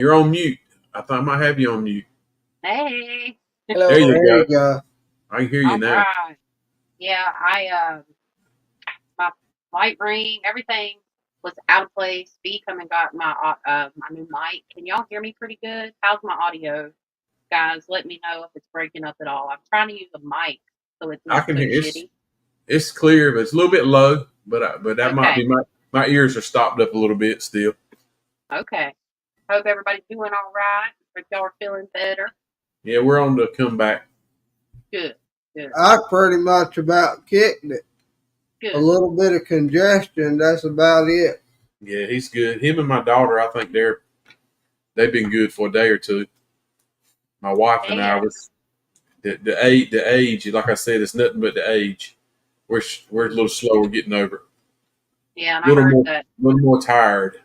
You're on mute. I thought I might have you on mute. Hey. Hello, There you there go. you go. I can hear you All now. right. Yeah, my light ring, everything was out of place. B come and got my new mic. Can y'all hear me pretty good? How's my audio? Guys, let me know if it's breaking up at all. I'm trying to use a mic so it's I not can so hear shitty. it's clear, but it's a little bit low. But that might Okay. be my ears are stopped up a little bit still. Okay. Hope everybody's doing all right. Hope y'all are feeling better. Yeah, we're on the comeback. Good. Good. I pretty much about kicked it. Good. A little bit of congestion, that's about it. Yeah, he's good. Him and my daughter, I think they've been good for a day or two. My wife and I Yeah. was the age, like I said, it's nothing but the age. We're a little slower getting over it. Yeah, and A I heard little that. more tired.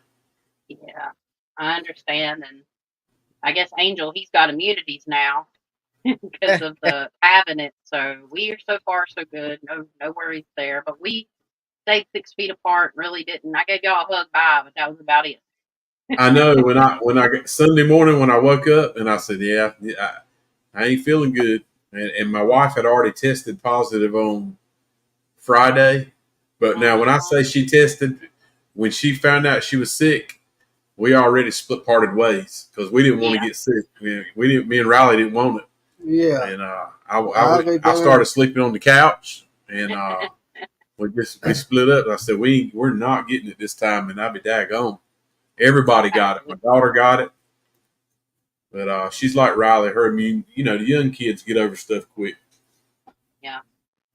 Yeah, I understand. And I guess Angel, he's got immunities now because of the having it. So we are so far so good. No worries there. But we stayed 6 feet apart. Really didn't. I gave y'all a hug bye, but that was about it. I know when I got Sunday morning when I woke up and I said, yeah, I ain't feeling good, and my wife had already tested positive on Friday, but now when I say she tested, when she found out she was sick, we already parted ways because we didn't want to get sick. We didn't. Me and Riley didn't want it, Yeah. and I started sleeping on the couch, and we split up. I said we're not getting it this time, and I'll be daggone. Everybody got it. My daughter got it. But she's like Riley. Her immune, the young kids get over stuff quick. Yeah.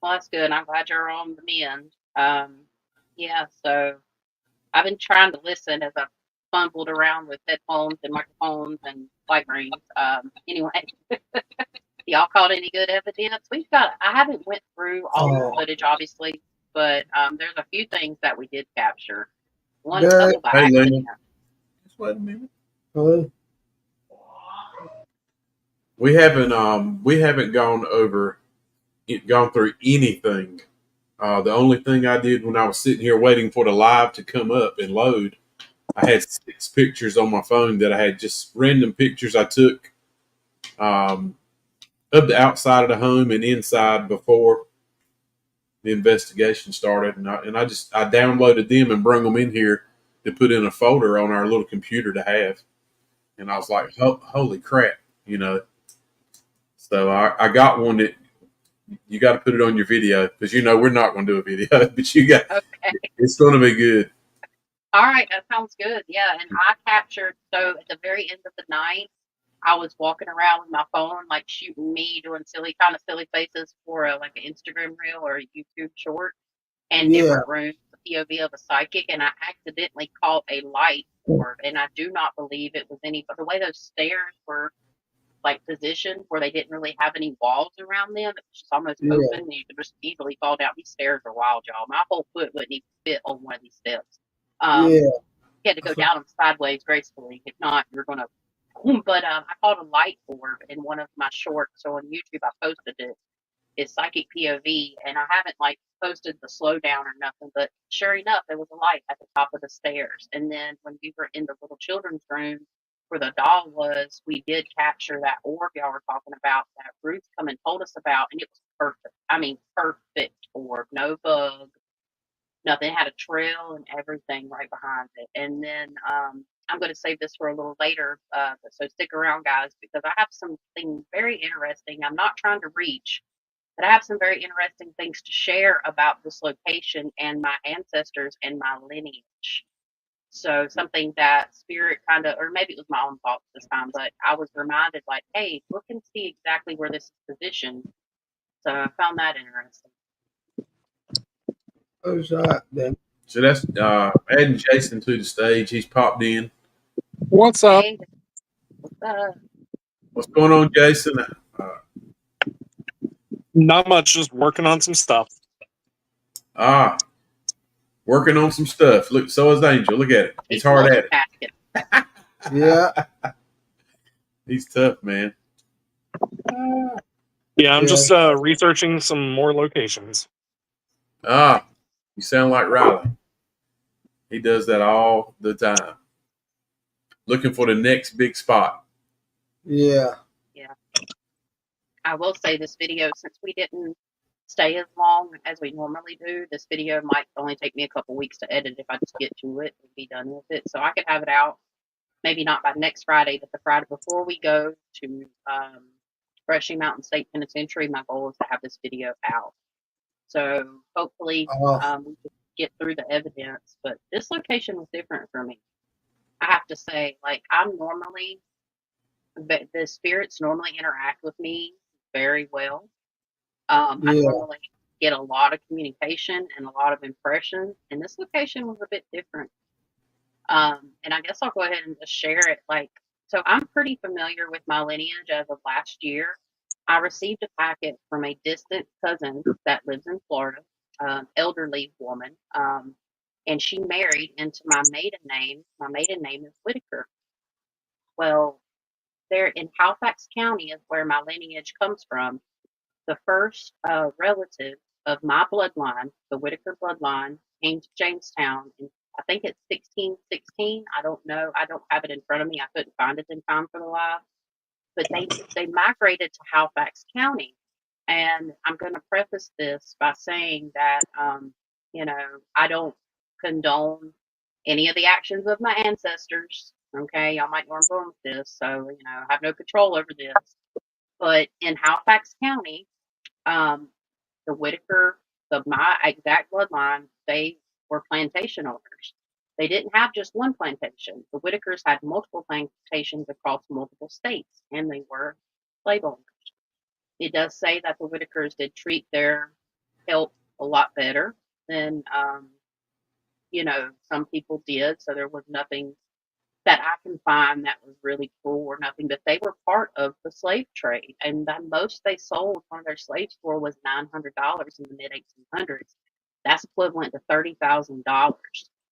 Well, that's good. I'm glad you're on the mend. Yeah, so I've been trying to listen as I've fumbled around with headphones and microphones and light rings. Anyway, y'all caught any good evidence? I haven't went through all the footage, obviously, but there's a few things that we did capture. A couple by accident. Just wait a minute. Hello? We haven't gone through anything. The only thing I did when I was sitting here waiting for the live to come up and load, I had 6 pictures on my phone that I had just random pictures I took of the outside of the home and inside before the investigation started, and I downloaded them and brought them in here to put in a folder on our little computer to have. And I was like, holy crap. So I got one that you got to put it on your video because we're not going to do a video, but it's going to be good. All right, that sounds good. Yeah, and I captured, so at the very end of the night, I was walking around with my phone, like shooting me doing silly faces for like an Instagram reel or a YouTube short, and different rooms, the POV of a psychic, and I accidentally caught a light orb, and I do not believe it was any, but the way those stairs were like positioned where they didn't really have any walls around them, it was just almost open, and you could just easily fall down. These stairs are wild, y'all. My whole foot wouldn't even fit on one of these steps. You had to go down them sideways gracefully. If not, you're gonna. But I caught a light orb in one of my shorts, so on YouTube I posted it. It's psychic POV, and I haven't like posted the slowdown or nothing. But sure enough, there was a light at the top of the stairs. And then when we were in the little children's room where the doll was, we did capture that orb y'all were talking about that Ruth come and told us about, and it was perfect. I mean, perfect orb, no bug. Nothing. It had a trail and everything right behind it. And then I'm going to save this for a little later. So stick around, guys, because I have something very interesting. I'm not trying to reach, but I have some very interesting things to share about this location and my ancestors and my lineage. So something that spirit kind of, or maybe it was my own thoughts this time, but I was reminded like, hey, look and see exactly where this is positioned. So I found that interesting. Who's that then? So that's adding Jason to the stage. He's popped in. What's up? Hey, what's up? What's going on, Jason? Not much, just working on some stuff. Working on some stuff. Look, so is Angel. Look at it. He's hard at it. Yeah. He's tough, man. Yeah, I'm just researching some more locations. You sound like Riley. He does that all the time. looking for the next big spot. Yeah. I will say this video, since we didn't stay as long as we normally do, this video might only take me a couple weeks to edit if I just get to it and be done with it. So I could have it out, maybe not by next Friday, but the Friday before we go to Brushy Mountain State Penitentiary. My goal is to have this video out. So hopefully we can get through the evidence. But this location was different for me. I have to say, like, the spirits normally interact with me very well. I normally get a lot of communication and a lot of impressions, and this location was a bit different. And I guess I'll go ahead and just share it. So I'm pretty familiar with my lineage as of last year. I received a packet from a distant cousin that lives in Florida, elderly woman, and she married into my maiden name. My maiden name is Whitaker. Well, there in Halifax County is where my lineage comes from. The first relative of my bloodline, the Whitaker bloodline, came to Jamestown in, I think it's 1616. I don't know. I don't have it in front of me. I couldn't find it in time for the live. But they migrated to Halifax County. And I'm going to preface this by saying that, I don't condone any of the actions of my ancestors. Okay, y'all might know where I'm going with this. So, I have no control over this. But in Halifax County, the Whitaker, my exact bloodline, they were plantation owners. They didn't have just one plantation. The Whitakers had multiple plantations across multiple states, and they were slave owners. It does say that the Whitakers did treat their health a lot better than, some people did. So there was nothing that I can find that was really cruel or nothing, but they were part of the slave trade. And the most they sold one of their slaves for was $900 in the mid 1800s. That's equivalent to $30,000.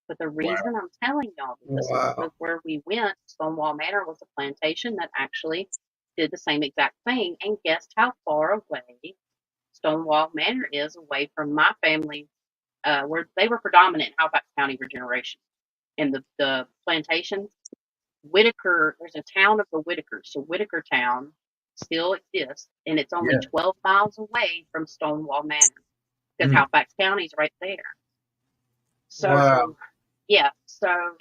But the reason I'm telling y'all this is because where we went, Stonewall Manor was a plantation that actually did the same exact thing. And guess how far away Stonewall Manor is away from my family, where they were predominant in Halifax County for generations. And the plantations, Whitaker, there's a town of the Whitakers. So Whitaker Town still exists, and it's only 12 miles away from Stonewall Manor because Halifax County's right there. So,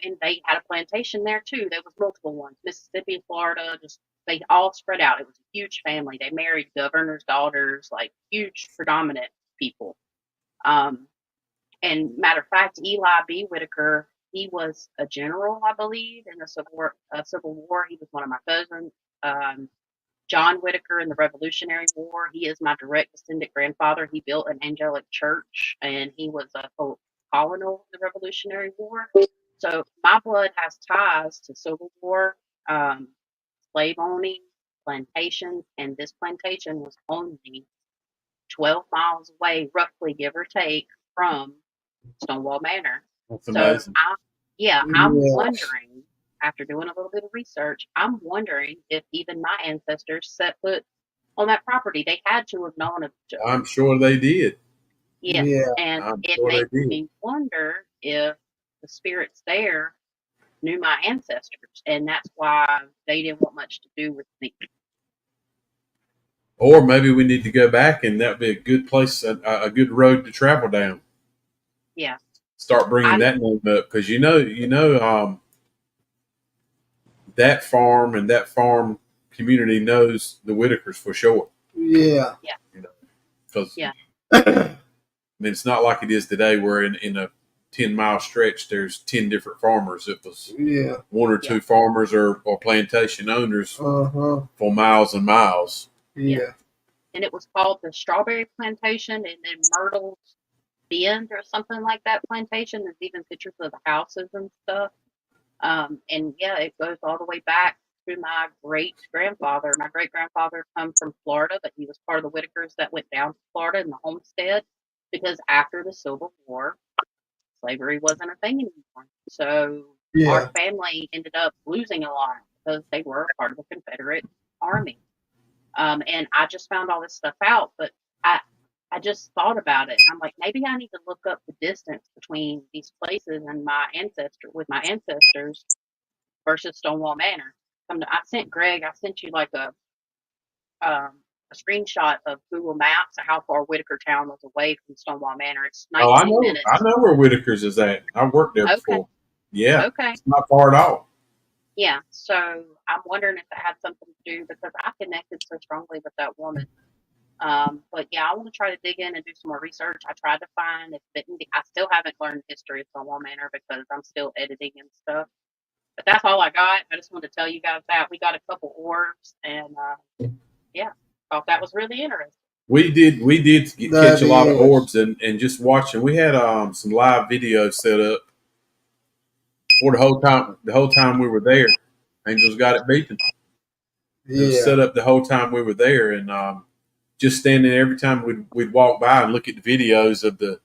and they had a plantation there too. There was multiple ones, Mississippi, Florida, they all spread out. It was a huge family. They married governors' daughters, like huge predominant people. And matter of fact, Eli B. Whitaker, he was a general, I believe, in the Civil War. He was one of my cousins. John Whitaker in the Revolutionary War. He is my direct descendant grandfather. He built an angelic church, and he was a colonel in the Revolutionary War. So my blood has ties to Civil War, slave owning, plantations, and this plantation was only 12 miles away, roughly, give or take, from Stonewall Manor. That's amazing. I'm wondering, after doing a little bit of research, I'm wondering if even my ancestors set foot on that property. They had to have known of each other. I'm sure they did. Yes, and it makes me wonder if the spirits there knew my ancestors, and that's why they didn't want much to do with me. Or maybe we need to go back, and that'd be a good place, a good road to travel down. Yeah. Start bringing that name up, because that farm and that farm community knows the Whitakers for sure. Yeah. Because I mean, it's not like it is today, where in a 10-mile stretch there's 10 different farmers. It was one or two farmers or plantation owners for miles and miles. Yeah. And it was called the Strawberry Plantation, and then Myrtle's Bend or something like that plantation. There's even pictures of the houses and stuff. And it goes all the way back to my great-grandfather. My great-grandfather come from Florida, but he was part of the Whitakers that went down to Florida in the homestead, because after the Civil War, slavery wasn't a thing anymore. So our family ended up losing a lot because they were part of the Confederate Army. And I just found all this stuff out, but I just thought about it. I'm like, maybe I need to look up the distance between these places and my ancestors, versus Stonewall Manor. I sent you like a screenshot of Google Maps of how far Whitaker Town was away from Stonewall Manor. It's Oh, I 19 know. I minutes. know where Whitaker's is at. I've worked there Okay. before. Yeah, Okay. it's not far at all. Yeah. So I'm wondering if it had something to do because I connected so strongly with that woman. But yeah, I want to try to dig in and do some more research. I tried to find if I still haven't learned the history of Stonewall Manor because I'm still editing and stuff. But that's all I got. I just wanted to tell you guys that we got a couple orbs, and yeah, thought that was really interesting. We did That catch a lot of is. orbs and just watching. We had some live videos set up for the whole time. The whole time we were there, Angels got it beaten. It was set Yeah. up the whole time we were there, and just standing there every time we'd walk by and look at the videos of the.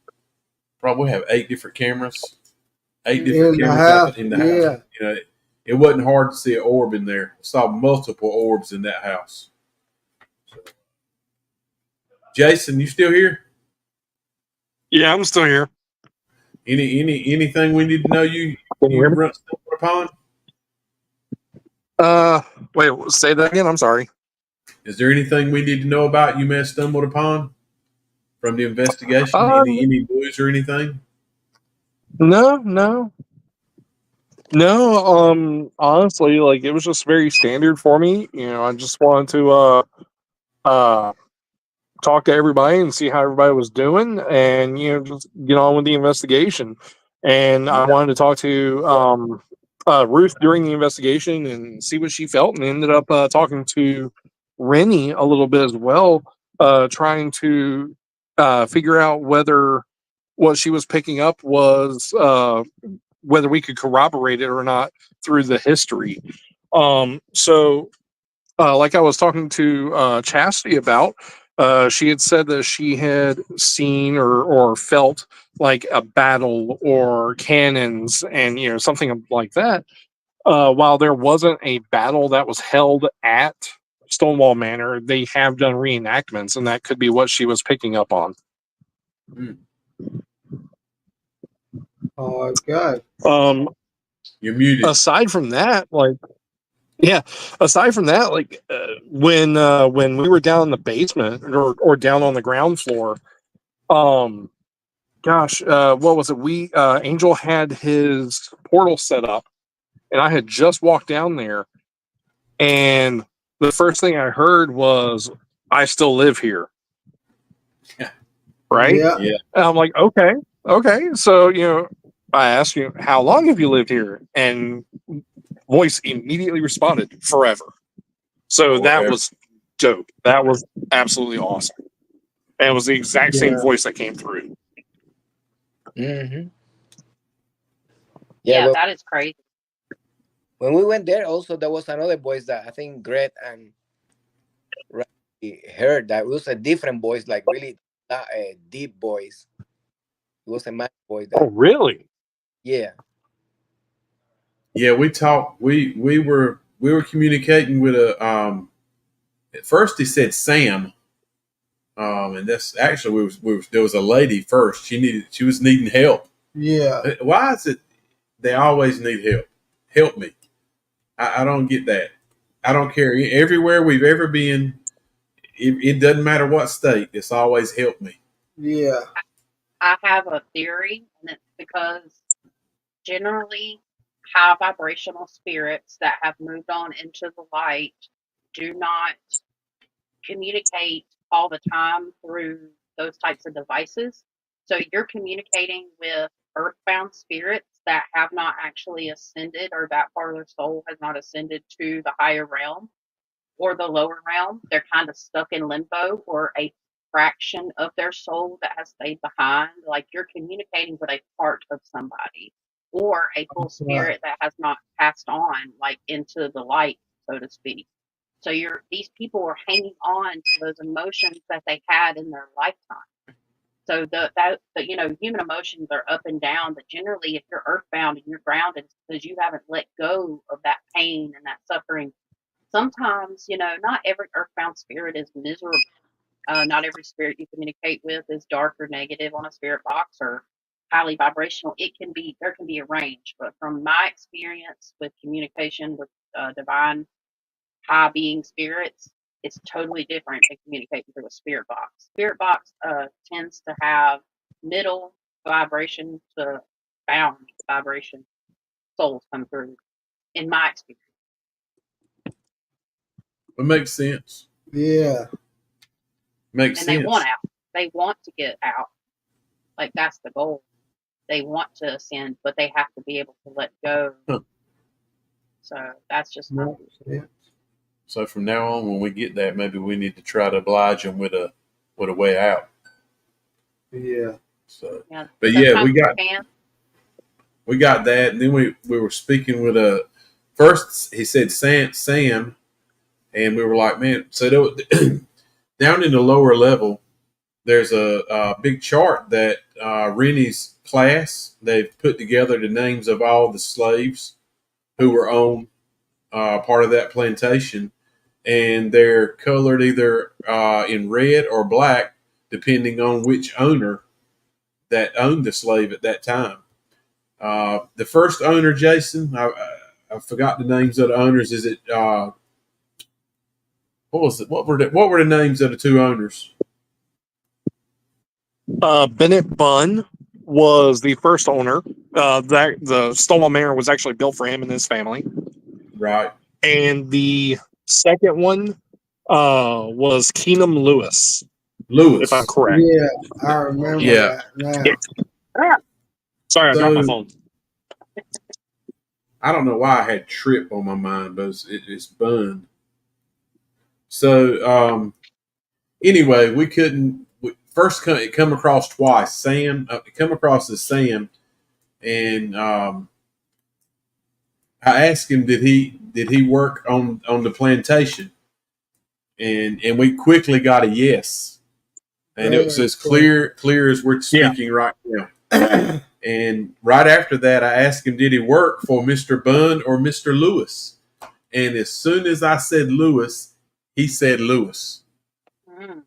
Probably have 8 different cameras, 8 different In the cameras house. up in the house. Yeah. You know, it wasn't hard to see an orb in there. I saw multiple orbs in that house. So, Jason, you still here? Yeah, I'm still here. Anything we need to know you Can you hear me? run stumbled upon? Wait, say that again. I'm sorry. Is there anything we need to know about you may have stumbled upon from the investigation? Um, Any news or anything? no. Honestly, like it was just very standard for me. I just wanted to uh talk to everybody and see how everybody was doing, and just get on with the investigation. And Yeah. I wanted to talk to Ruth during the investigation and see what she felt, and ended up talking to Rennie a little bit as well, trying to figure out whether what she was picking up was whether we could corroborate it or not through the history. So like I was talking to Chasity about, she had said that she had seen or felt like a battle or cannons and something like that. While there wasn't a battle that was held at Stonewall Manor, they have done reenactments, and that could be what she was picking up on. Okay. You're muted. Aside from that, like when we were down in the basement or down on the ground floor, um what was it? We Angel had his portal set up, and I had just walked down there, and the first thing I heard was, "I still live here." Right? Yeah. Yeah. And I'm like, okay. So, I asked you, how long have you lived here? And voice immediately responded, forever. So that Forever. was dope. That was absolutely awesome. And it was the exact same Yeah. voice that came through. Mm-hmm. Yeah, Well, that is crazy. when we went there, also there was another voice that I think Gret and Randy heard. That it was a different voice, like really a deep voice. It was a man voice. Oh, really? Yeah. Yeah, we talked. We were communicating with a. At first, he said Sam. And that's actually there was a lady first. She was needing help. Yeah. Why is it they always need help? Help me. I don't get that. I don't care. Everywhere we've ever been, it doesn't matter what state. It's always help me. Yeah. I have a theory, and it's because generally high vibrational spirits that have moved on into the light do not communicate all the time through those types of devices. So you're communicating with earthbound spirits that have not actually ascended, or that part of their soul has not ascended to the higher realm or the lower realm. They're kind of stuck in limbo, or a fraction of their soul that has stayed behind. Like you're communicating with a part of somebody or a full spirit that has not passed on, like into the light, so to speak. So these people are hanging on to those emotions that they had in their lifetime. So human emotions are up and down, but generally if you're earthbound and you're grounded, it's because you haven't let go of that pain and that suffering. Sometimes, not every earthbound spirit is miserable. Not every spirit you communicate with is dark or negative on a spirit box or highly vibrational, there can be a range. But from my experience with communication with divine high being spirits, it's totally different than communicating through a spirit box. Spirit box tends to have middle vibration to bound vibration souls come through, in my experience. It makes sense. Yeah. Makes And sense. they want out. They want to get out. Like, that's the goal. They want to ascend, but they have to be able to let go. Huh. So that's just not. Yeah. So from now on, when we get that, maybe we need to try to oblige them with a way out. Yeah. So, Yeah, but yeah, sometimes we got that, and then we were speaking with first he said Sam, and we were like, man, so down in the lower level, there's a big chart that Rennie's class, they've put together the names of all the slaves who were on part of that plantation, and they're colored either in red or black, depending on which owner that owned the slave at that time. The first owner, Jason, I forgot the names of the owners. Is it what was it? What were the names of the two owners? Bennett Bunn was the first owner. That the Stonewall Manor was actually built for him and his family. Right. And the second one was Keenum Lewis, if I'm Lewis. correct. Yeah. I remember Yeah. that now. Sorry, I dropped my So- phone. I don't know why I had Trip on my mind, but it's Bun. So anyway, we couldn't. It come across twice. Sam, it come across as Sam, and I asked him, did he work on the plantation? And we quickly got a yes, and it was as clear as we're speaking right now. And right after that, I asked him, did he work for Mr. Bunn or Mr. Lewis? And as soon as I said Lewis, he said Lewis. Mm.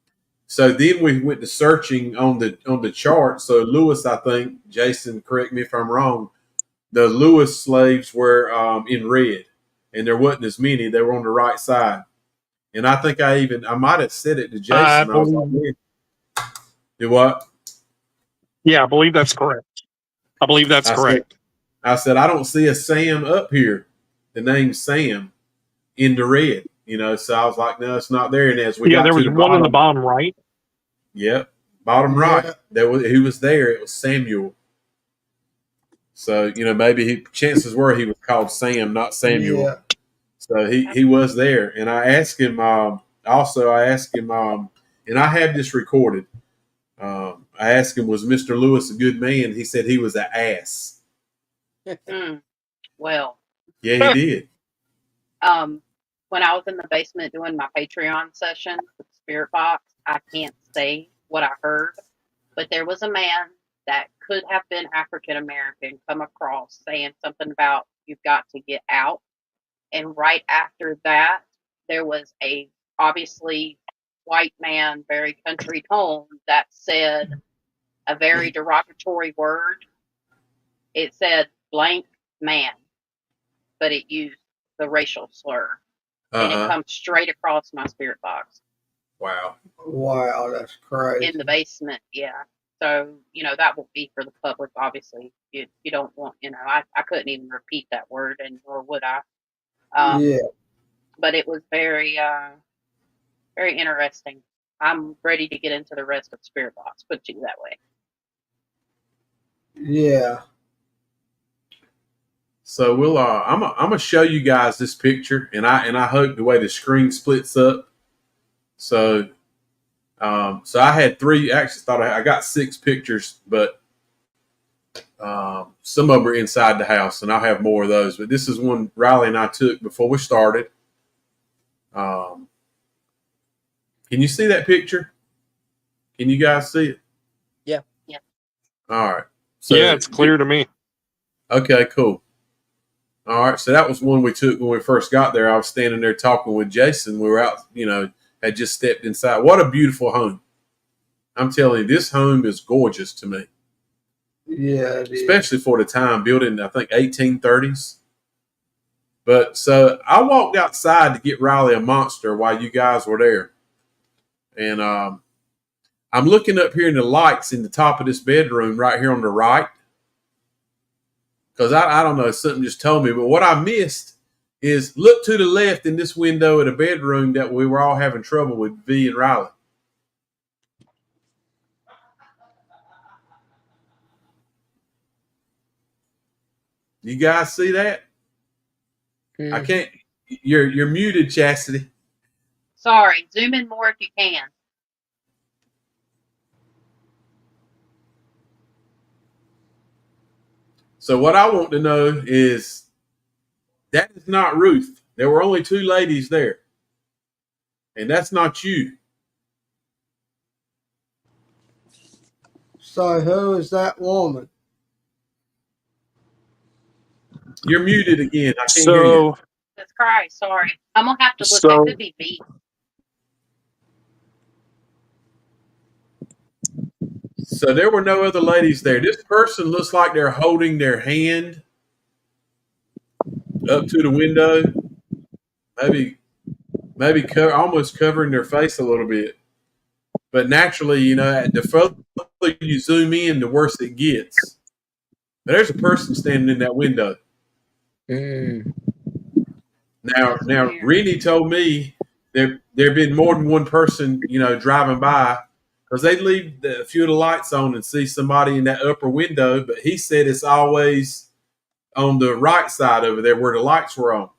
So then we went to searching on the chart. So Lewis, I think, Jason, correct me if I'm wrong, the Lewis slaves were in red, and there wasn't as many. They were on the right side. And I think I might have said it to Jason. I was like, man, do what? Yeah, I believe that's correct. I said, I don't see a Sam up here. The name Sam in the red, so I was like, no, it's not there. And as we got there to was the one bottom, in the bottom right. Yep, bottom right. Who was there? It was Samuel. So maybe chances were he was called Sam, not Samuel. Yeah. So he was there, and I asked him. Also, I asked him, and I have this recorded. I asked him, was Mr. Lewis a good man? He said he was an ass. Well, Yeah, he did. when I was in the basement doing my Patreon session with Spirit Box, I can't say what I heard, but there was a man that could have been African American come across saying something about you've got to get out. And right after that, there was a obviously white man, very country tone, that said a very derogatory word. It said blank man, but it used the racial slur. And it comes straight across my Spirit Box. Wow. Wow, that's crazy. In the basement, yeah. So, that won't be for the public, obviously. You don't want, I couldn't even repeat that word, and nor would I. Yeah. But it was very, very interesting. I'm ready to get into the rest of Spirit Box, put you that way. Yeah. So we'll I'm gonna show you guys this picture, and I hope the way the screen splits up. So so I had three. Actually, thought I got 6 pictures, but some of them are inside the house, and I'll have more of those. But this is one Riley and I took before we started. Can you see that picture? Can you guys see it? Yeah. Yeah. All right. So Yeah, it's clear to me. Okay, cool. All right, so that was one we took when we first got there. I was standing there talking with Jason. We were out, had just stepped inside. What a beautiful home. I'm telling you, this home is gorgeous to me. Yeah, it is. especially for the time, built in I think 1830s. But so I walked outside to get Riley a monster while you guys were there, and I'm looking up here in the lights in the top of this bedroom right here on the right, because I don't know, something just told me. But what I missed is look to the left in this window of the bedroom that we were all having trouble with, V and Riley. You guys see that? I can't. You're muted, Chasity. Sorry. Zoom in more if you can. So what I want to know is that is not Ruth. There were only two ladies there, and that's not you. So who is that woman? You're muted again. I can't hear you. So, Jesus Christ. Sorry. I'm going to have to look. So- That could be V. So there were no other ladies there. This person looks like they're holding their hand up to the window, maybe almost covering their face a little bit. But naturally, you know, the further you zoom in, the worse it gets. There's a person standing in that window. Now, weird. Rennie told me there been more than one person, you know, driving by, because they'd leave a few of the lights on and see somebody in that upper window. But he said it's always on the right side over there where the lights were on.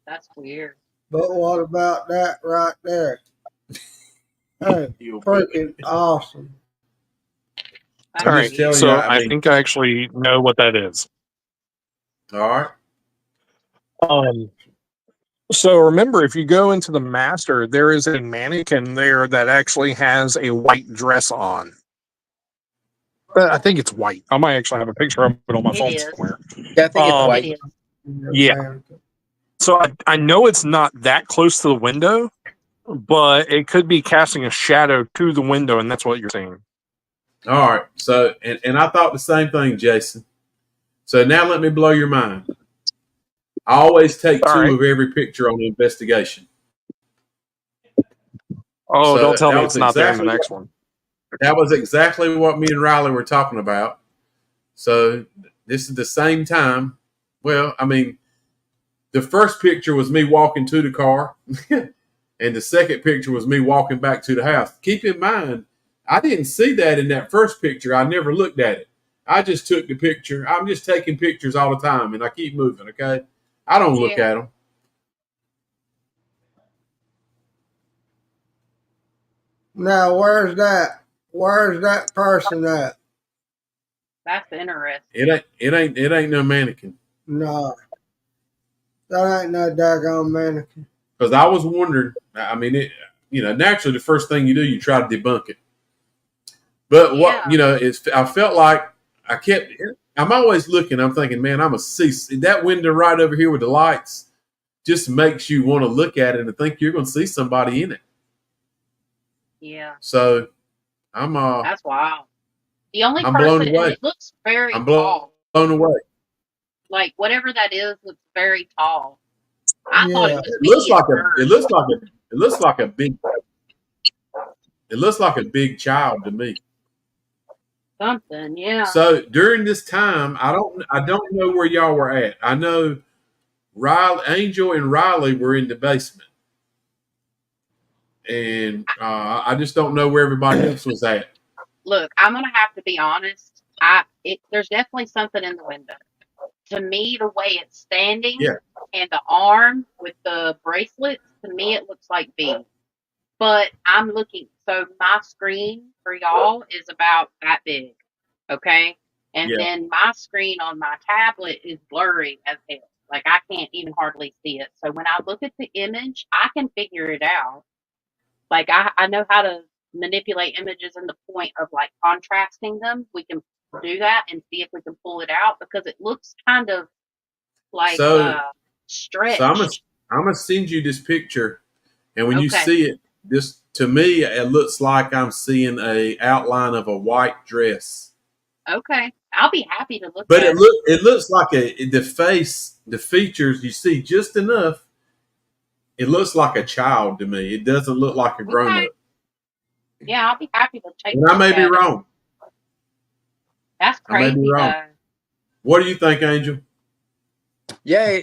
That's weird. But what about that right there? Hey, freaking awesome. That's all I'm right. just telling weird. you, So I I mean- think I actually know what that is. All right. So remember, if you go into the master, there is a mannequin there that actually has a white dress on. I think it's white. I might actually have a picture of it on my It phone is. somewhere. Yeah, I think it's Um, white. It is. Yeah. So I know it's not that close to the window, but it could be casting a shadow to the window, and that's what you're seeing. All right. So, and I thought the same thing, Jason. So now let me blow your mind. I always take All two right. of every picture on the investigation. Oh, So don't tell me that it's was not there in the exactly next one. That was exactly what me and Riley were talking about. So this is the same time. Well, I mean, the first picture was me walking to the car, and the second picture was me walking back to the house. Keep in mind, I didn't see that in that first picture. I never looked at it. I just took the picture. I'm just taking pictures all the time, and I keep moving, okay? I don't look at them. Now, where's that? Where's that person at? That's interesting. It ain't no mannequin. No. That ain't no daggone mannequin. Because I was wondering, I mean, naturally the first thing you do, you try to debunk it. But I felt like I'm always looking, I'm thinking, man, I'm going to see that window right over here with the lights just makes you want to look at it and think you're going to see somebody in it. Yeah. So I'm That's wild. The only I'm person, blown and away. it looks very I'm tall. blown away. Like whatever that is, looks very tall. I thought it was It me looks at like first. it looks like a big child to me. Something, yeah. So during this time, I don't know where y'all were at. I know Angel and Riley were in the basement, and I just don't know where everybody else was at. Look, I'm gonna have to be honest. There's definitely something in the window. To me, the way it's standing and the arm with the bracelets, to me it looks like B. But I'm looking, so my screen for y'all is about that big, okay? And then my screen on my tablet is blurry as hell. Like I can't even hardly see it. So when I look at the image, I can figure it out. Like I know how to manipulate images in the point of like contrasting them. We can do that and see if we can pull it out because it looks kind of like stretched. So I'm gonna send you this picture, and when you see it, this to me it looks like I'm seeing a outline of a white dress. Okay, I'll be happy to look But at it. it looks like the face, the features you see just enough. It looks like a child to me. It doesn't look like a grown Okay, up. yeah, I'll be happy to take And a I look may be at it. wrong. That's I may be crazy wrong. though. What do you think, Angel? Yeah,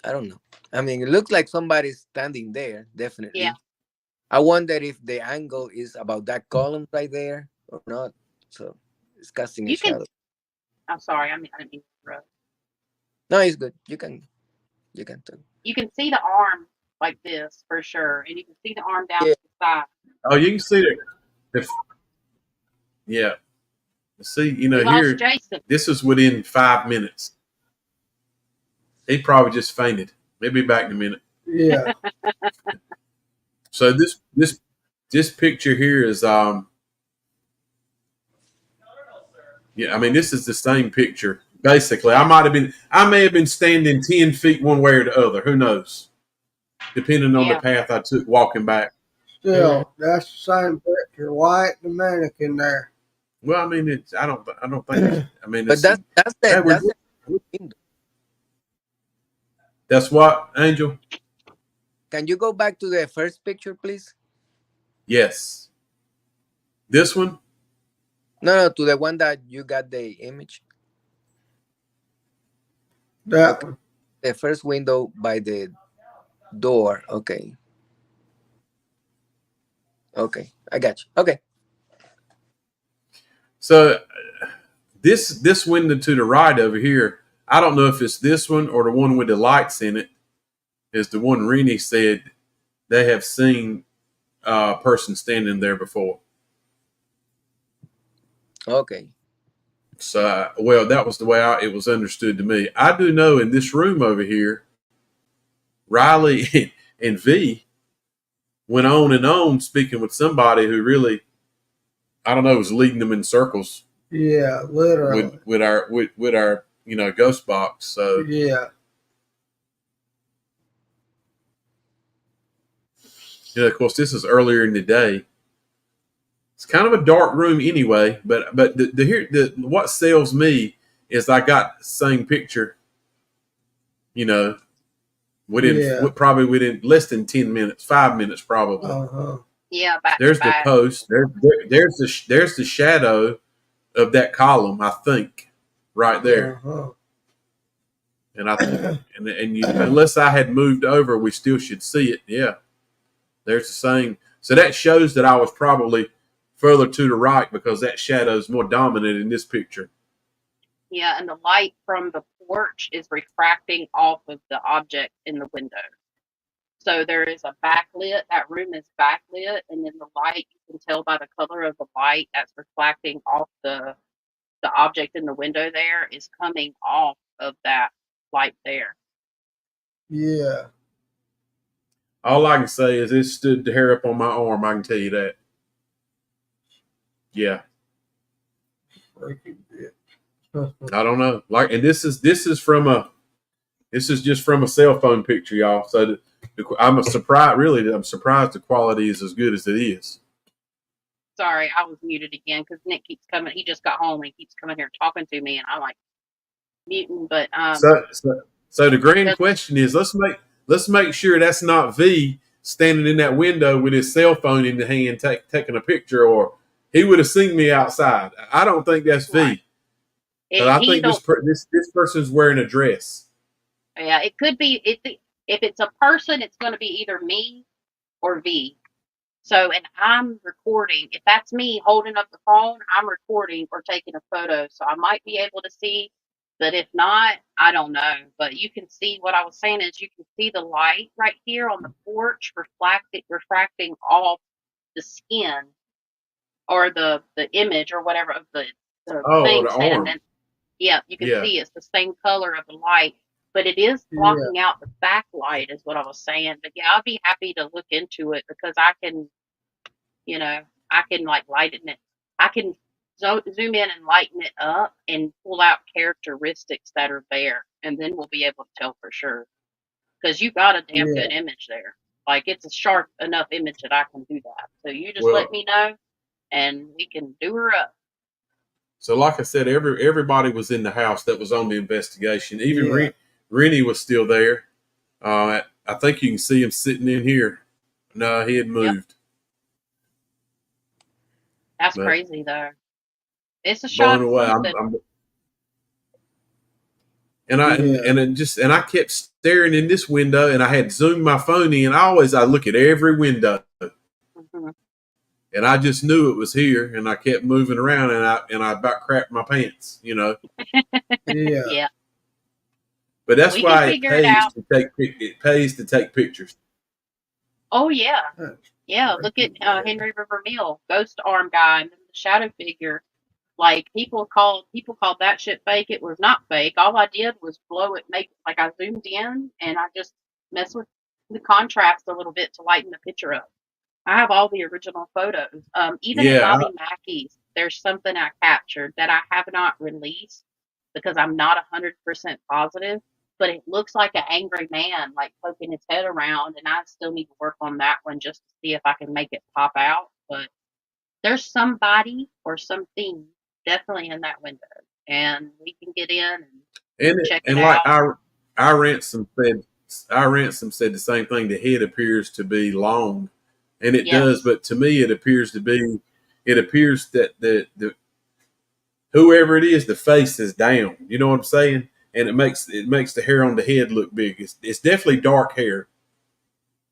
I don't know. I mean, it looks like somebody's standing there, Yeah, definitely. I wonder if the angle is about that column right there or not. So it's casting a you can. shadow. I'm sorry, I didn't mean to interrupt. No, it's good. You can talk. You can see the arm like this for sure, and you can see the arm down Yeah. to the side. Oh, you can see it. Yeah. See, We lost here, Jason. this is within 5 minutes. He probably just fainted. He'll be back in a minute. Yeah. So this picture here is yeah, I mean this is the same picture. Basically, I may have been standing 10 feet one way or the other. Who knows? Depending on the Yeah, path I took walking back. Still, that's the same picture. White the mannequin there. Well, I mean I don't think it's, I mean But it's hey, that's the window. that's what, Angel? Can you go back to the first picture, please? Yes. This one? No, to the one that you got the image. That one. The first window by the door. Okay. Okay. I got you. Okay. So this window to the right over here, I don't know if it's this one or the one with the lights in it, is the one Rennie said they have seen a person standing there before. Okay. So, well, that was the way it was understood to me. I do know in this room over here, Riley and V went on and on speaking with somebody who really, I don't know, was leading them in circles Yeah, literally. with our ghost box. So Yeah. of course, this is earlier in the day. It's kind of a dark room anyway. But what sells me is I got the same picture. Probably within less than 10 minutes, 5 minutes probably. Uh-huh. yeah, back There's to the back. post. There's the shadow of that column, I think, right there. Uh-huh. And unless I had moved over, we still should see it. Yeah, there's the same. So that shows that I was probably further to the right because that shadow is more dominant in this picture. Yeah, and the light from the porch is refracting off of the object in the window. So there is a backlit. That room is backlit, and then the light, you can tell by the color of the light that's reflecting off the object in the window there is coming off of that light there. Yeah. All I can say is it stood the hair up on my arm. I can tell you that. Yeah. Freaking bitch. I don't know. And this is just from a cell phone picture, y'all. So I'm surprised the quality is as good as it is. Sorry, I was muted again because Nick keeps coming. He just got home and he keeps coming here talking to me, and I'm like muting. But So the grand question is, let's make sure that's not V standing in that window with his cell phone in the hand taking a picture, or he would have seen me outside. I don't think that's V. But I think this person's wearing a dress. Yeah, it could be. If it's a person, it's going to be either me or V. So, and I'm recording. If that's me holding up the phone, I'm recording or taking a photo. So I might be able to see, but if not, I don't know. But you can see what I was saying is you can see the light right here on the porch refracting off the skin or the image or whatever of the thing. The arm. And yeah, you can see it's the same color of the light, but it is blocking out the backlight, is what I was saying. But yeah, I'd be happy to look into it because I can, like lighten it. I can zoom in and lighten it up and pull out characteristics that are there, and then we'll be able to tell for sure. Because you got a damn good image there. Like it's a sharp enough image that I can do that. So you just let me know, and we can do her up. So, like I said, everybody was in the house that was on the investigation. Even Yeah. Rennie was still there. I think you can see him sitting in here. No, he had moved. That's But crazy, though. It's a blown shot of away. something. And I kept staring in this window, and I had zoomed my phone in. I look at every window, Mm-hmm. and I just knew it was here. And I kept moving around, and I about crapped my pants, Yeah. Yeah. But that's We why can figure it out. it pays to take pictures. Oh, yeah. That's Yeah, look at freaking weird. Henry River Mill, ghost arm guy, and then the shadow figure. Like people called that shit fake. It was not fake. All I did was blow it, make like I zoomed in, and I just messed with the contrast a little bit to lighten the picture up. I have all the original photos. Even at Yeah, Bobby Mackey's, there's something I captured that I have not released because I'm not 100% positive. But it looks like an angry man, like poking his head around, and I still need to work on that one just to see if I can make it pop out. But there's somebody or something definitely in that window, and we can get in and check it like out. our ransom said the same thing. The head appears to be long, and it does. Yes, But to me, it appears that the whoever it is, the face is down. You know what I'm saying? And it makes the hair on the head look big. It's definitely dark hair.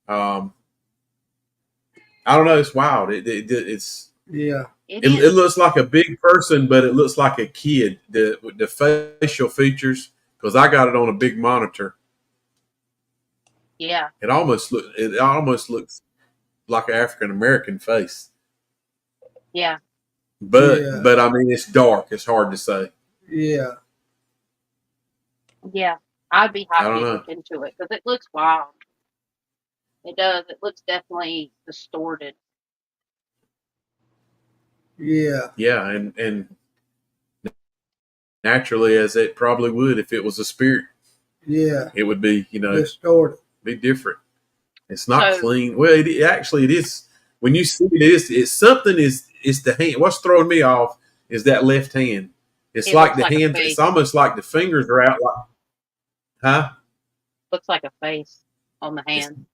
I don't know. It's wild. It's Yeah. it it is. looks like a big person, but it looks like a kid. The facial features, because I got it on a big monitor. Yeah, It almost looks like an African American face. yeah, Yeah. But I mean, it's dark. It's hard to say. Yeah. yeah. I'd be I don't happy to know. look into it because it looks wild. It does. It looks definitely distorted. Yeah. Yeah, and naturally, as it probably would if it was a spirit, Yeah. it would be Distorted. be different. It's not So clean. Well, actually it is. When you see it, it's something. It's the hand. What's throwing me off is that left hand. It's it like looks the like a hands. It's face. almost like the fingers are out. Like, huh? Looks like a face on the It's, hand.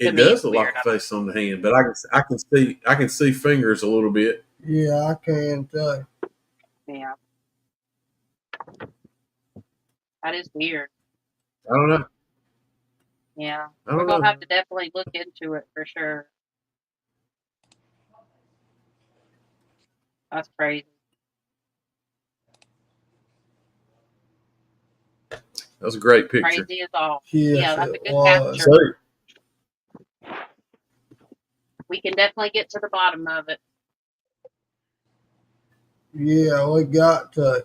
To it me, does it's look like weird. a face on the hand, but I can see fingers a little bit. Yeah, I can tell. Yeah, that is weird. I don't know. Yeah, I we're don't gonna know. have to definitely look into it for sure. That's crazy. That was a great picture. Crazy as all. Yes, Yeah, that's a it good was. So capture. We can definitely get to the bottom of it. Yeah, we got to.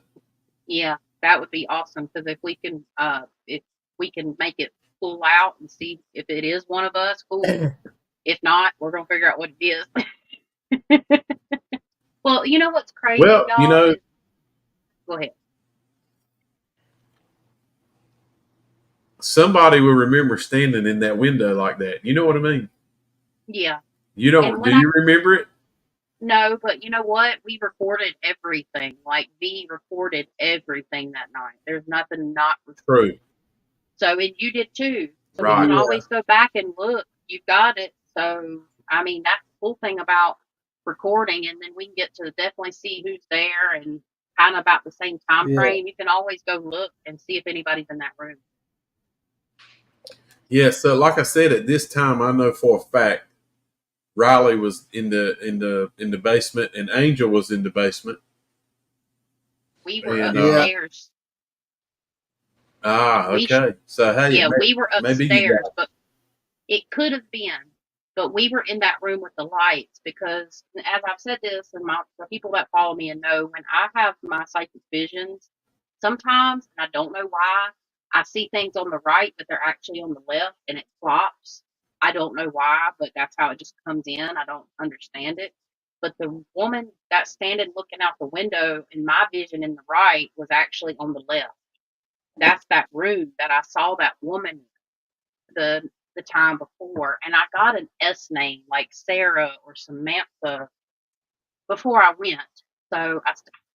Yeah, that would be awesome because if we can make it pull out and see if it is one of us, cool. If not, we're gonna figure out what it is. Well, you know what's crazy, well, y'all? Is go ahead. somebody will remember standing in that window like that. You know what I mean? Yeah, You and don't? Do when I you remember it? no, but you know what? We recorded everything. Like V recorded everything that night. There's nothing not recorded. True. So and you did too. So we Right. can Yeah. always go back and look. You've got it. So I mean that's the cool thing about recording, and then we can get to definitely see who's there and kind of about the same time Yeah. frame. You can always go look and see if anybody's in that room. Yeah. So, like I said, at this time, I know for a fact Riley was in the basement, and Angel was in the basement. We were And Yeah. upstairs. We okay. So hey, yeah, we were maybe you upstairs, got but it could have been, but we were in that room with the lights because, as I've said this, and the people that follow me and know, when I have my psychic visions, sometimes, and I don't know why, I see things on the right, but they're actually on the left, and it flops. I don't know why, but that's how it just comes in. I don't understand it. But the woman that's standing looking out the window in my vision in the right was actually on the left. That's that room that I saw that woman the time before, and I got an S name like Sarah or Samantha, before I went. So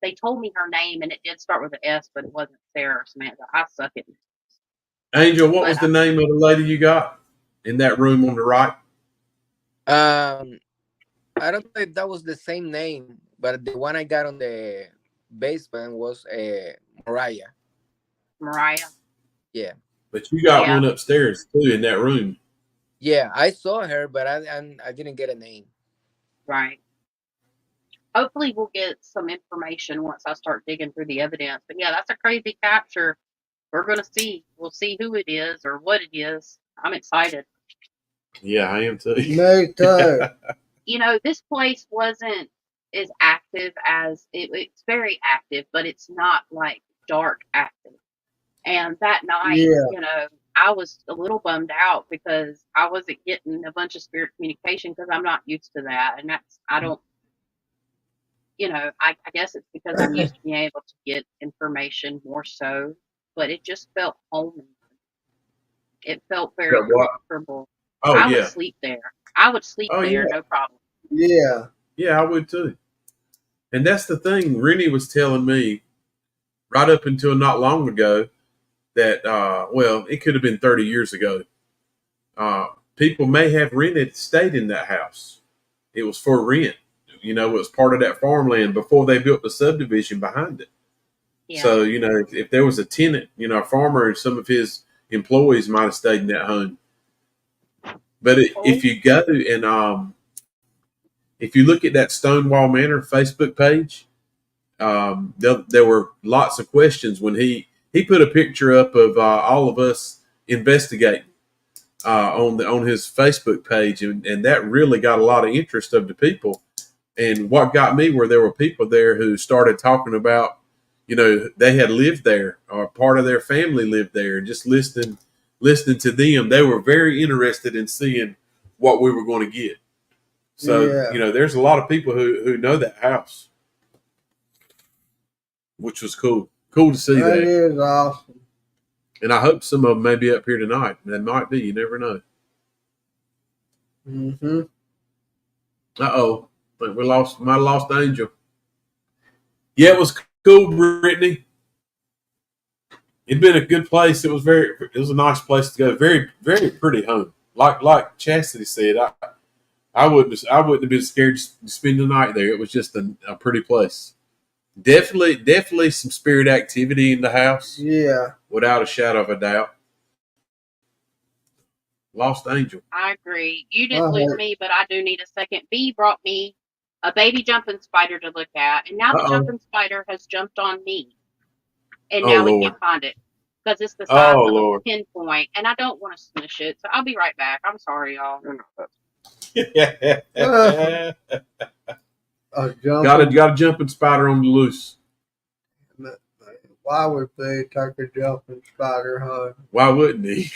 they told me her name, and it did start with an S, but it wasn't Sarah or Samantha. I suck at names. Angel, what But was the name of the lady you got in that room on the right? I don't know if that was the same name, but the one I got on the basement was Mariah. Mariah. Yeah, But you got Yeah. one upstairs too in that room. yeah, I saw her, but I didn't get a name. Right. Hopefully, we'll get some information once I start digging through the evidence. But yeah, that's a crazy capture. We're going to see. We'll see who it is or what it is. I'm excited. Yeah, I am too. Me too. You know, this place wasn't as active as it's very active, but it's not like dark active. And that night, Yeah. you know, I was a little bummed out because I wasn't getting a bunch of spirit communication because I'm not used to that. And I don't, you know, I guess it's because I'm used to being able to get information more so, but it just felt homey. It felt very What? comfortable. Oh I would yeah. sleep there. I would sleep Oh, there, yeah. no problem. Yeah. Yeah, I would too. And that's the thing. Rennie was telling me right up until not long ago that, well, it could have been 30 years ago. People may have stayed in that house. It was for rent. You know, it was part of that farmland before they built the subdivision behind it. Yeah. So, you know, if there was a tenant, you know, a farmer and some of his employees might have stayed in that home. But if you go and if you look at that Stonewall Manor Facebook page, there were lots of questions when he put a picture up of all of us investigating on his Facebook page, and that really got a lot of interest of the people. And what got me were there were people there who started talking about, you know, they had lived there or part of their family lived there, and just listening to them, they were very interested in seeing what we were going to get. So, Yeah. you know, there's a lot of people who know that house, which was cool. Cool to see That that. is awesome. And I hope some of them may be up here tonight. They might be. You never know. Mm-hmm. Uh-oh. Think we might have lost Angel. Yeah, it was cool, Brittany. It'd been a good place. It was a nice place to go. Very, very pretty home. Like Chasity said, I wouldn't have been scared to spend the night there. It was just a pretty place. Definitely some spirit activity in the house. Yeah. Without a shadow of a doubt. Lost Angel. I agree. You didn't lose me, but I do need a second. B brought me a baby jumping spider to look at, and now the jumping spider has jumped on me, and now we can't find it because it's the size of a pinpoint, and I don't want to smush it. So I'll be right back. I'm sorry, y'all. Got a jumping spider on the loose. Why would they take a jumping spider home? Why wouldn't he?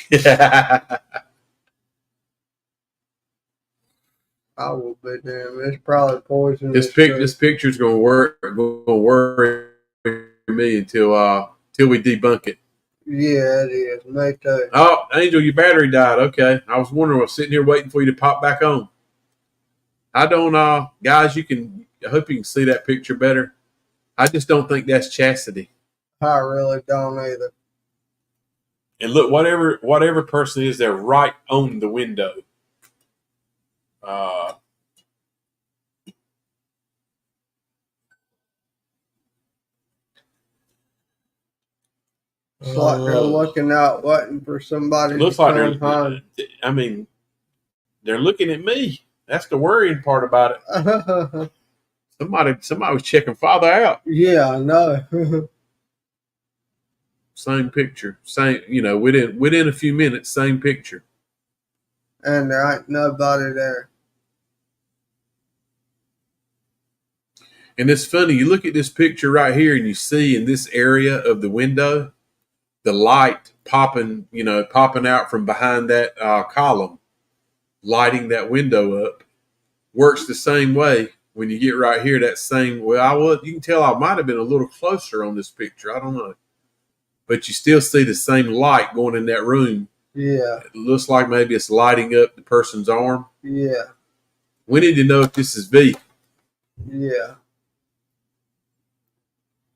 I will be damn. It's probably poisonous. This picture's gonna worry me until we debunk it. Yeah, it is. Me too. Oh, Angel, your battery died. Okay, I was wondering. I was sitting here waiting for you to pop back on. I don't, guys. I hope you can see that picture better. I just don't think that's Chasity. I really don't either. And look, whatever person is there, right on the window. It's like they're looking out, waiting for somebody to come home. I mean, they're looking at me. That's the worrying part about it. Somebody was checking Father out. Yeah, I know. Same picture, same. You know, within a few minutes, same picture. And there ain't nobody there. And it's funny. You look at this picture right here, and you see in this area of the window, the light popping out from behind that column, lighting that window up. Works the same way when you get right here. That same. Well, you can tell I might have been a little closer on this picture. I don't know, but you still see the same light going in that room. Yeah. It looks like maybe it's lighting up the person's arm. Yeah. We need to know if this is V. Yeah.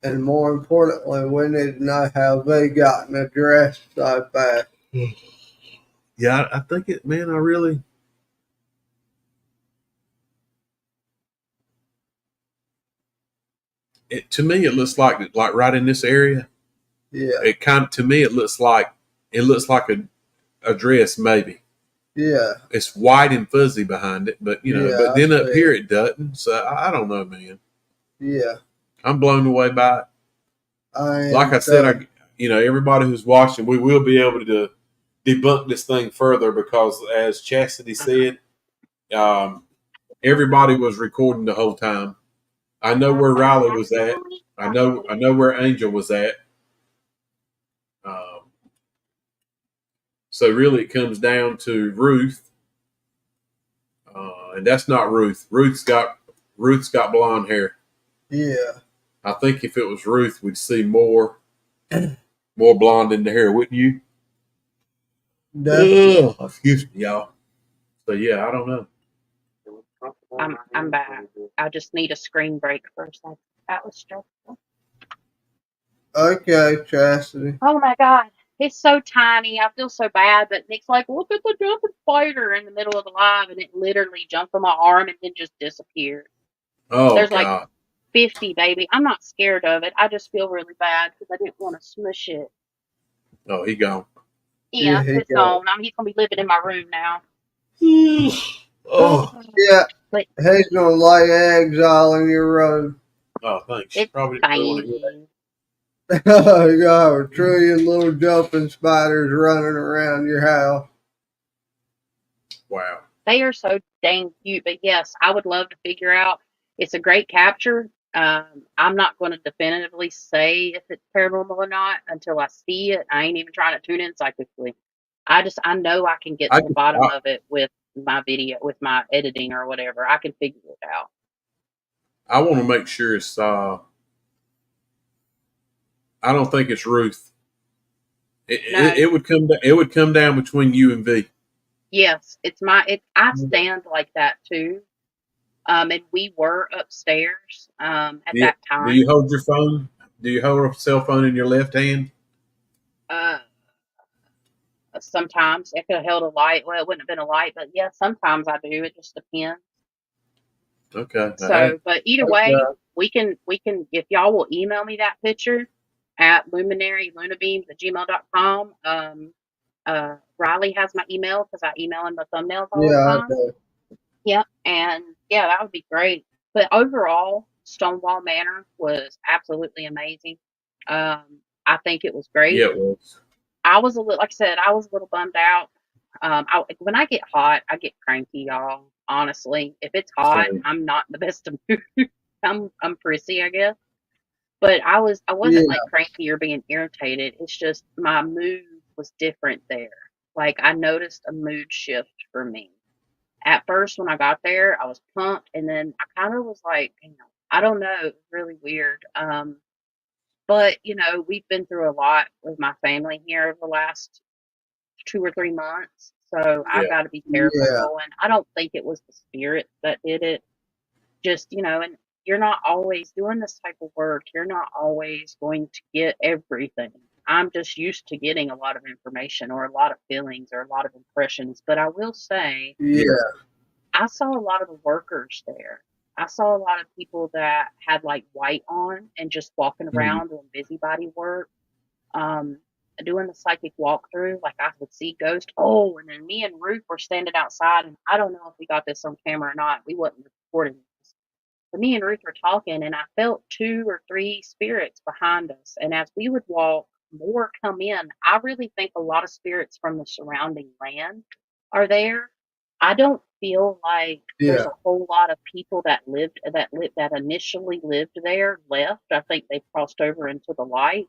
And more importantly, we need to know how they got an address so fast. Yeah, I think it, man. I really. To me, it looks like right in this area. Yeah. It kind of, to me, it looks like a dress maybe. Yeah. It's white and fuzzy behind it, but Yeah. but I then up see here it. it doesn't. So I don't know, man. Yeah. I'm blown away by it. I Like am I said, too. everybody who's watching, we will be able to debunk this thing further because, as Chastity said, um, everybody was recording the whole time. I know where Riley was at. I know where Angel was at. Um, so really, it comes down to Ruth, and that's not Ruth. Ruth's got blonde hair. Yeah. I think if it was Ruth, we'd see more blonde in the hair, wouldn't you? Definitely. Oh, excuse me, y'all. So yeah, I don't know. I'm back. I just need a screen break for a second. That was stressful. Okay, Chastity. Oh my god. It's so tiny. I feel so bad, but Nick's like, look at the jumping spider in the middle of the live, and it literally jumped on my arm and then just disappeared. Oh There's like God. 50, baby. I'm not scared of it. I just feel really bad because I didn't want to smush it. Oh, he gone. Yeah, Yeah, he it's got. gone. He's gonna be living in my room now. Oh. Yeah, But he's gonna lay eggs all in your road. Oh, thanks. She it's probably didn't really want to hear that. tiny. You got a trillion little jumping spiders running around your house. Wow. They are so dang cute. But yes, I would love to figure out. It's a great capture. I'm not going to definitively say if it's paranormal or not until I see it. I ain't even trying to tune in psychically. I know I can get I to the just, bottom of it with my video, with my editing or whatever. I can figure it out. I want to make sure it's. I don't think it's Ruth. No, It would come. It would come down between you and V. yes, I stand like that too. And we were upstairs at Do you, that do you time. hold your phone? Do you hold a cell phone in your left hand? Uh, Sometimes it could have held a light. Well, it wouldn't have been a light, but yeah, sometimes I do. It just depends. Okay. So, but either way, Okay. we can if y'all will email me that picture at luminarylunabeams@gmail.com. Riley has my email because I email him the thumbnails all the Yeah, I time. do. Yep, and yeah, that would be great. But overall, Stonewall Manor was absolutely amazing. I think it was great. Yeah, it was. I was a little, like I said, I was a little bummed out. When I get hot, I get cranky, y'all. Honestly, if it's hot, Same. I'm not in the best of mood. I'm prissy, I guess. But I Yeah, wasn't like cranky or being irritated. It's just my mood was different there. Like I noticed a mood shift for me. At first, when I got there, I was pumped, and then I kind of was like, I don't know, it was really weird. But we've been through a lot with my family here over the last 2 or 3 months. So I've Yeah. got to be careful yeah, going. I don't think it was the spirits that did it. Just, and you're not always doing this type of work. You're not always going to get everything. I'm just used to getting a lot of information or a lot of feelings or a lot of impressions. But I will say, Yeah. yeah, I saw a lot of the workers there. I saw a lot of people that had like white on and just walking Mhm. around doing busybody work. um, Doing the psychic walkthrough, like I would see ghosts. Oh, and then me and Ruth were standing outside, and I don't know if we got this on camera or not. We wasn't recording this, but me and Ruth were talking, and I felt 2 or 3 spirits behind us. And as we would walk, more come in. I really think a lot of spirits from the surrounding land are there. I don't feel like there's yeah, a whole lot of people that initially lived there left. I think they crossed over into the light,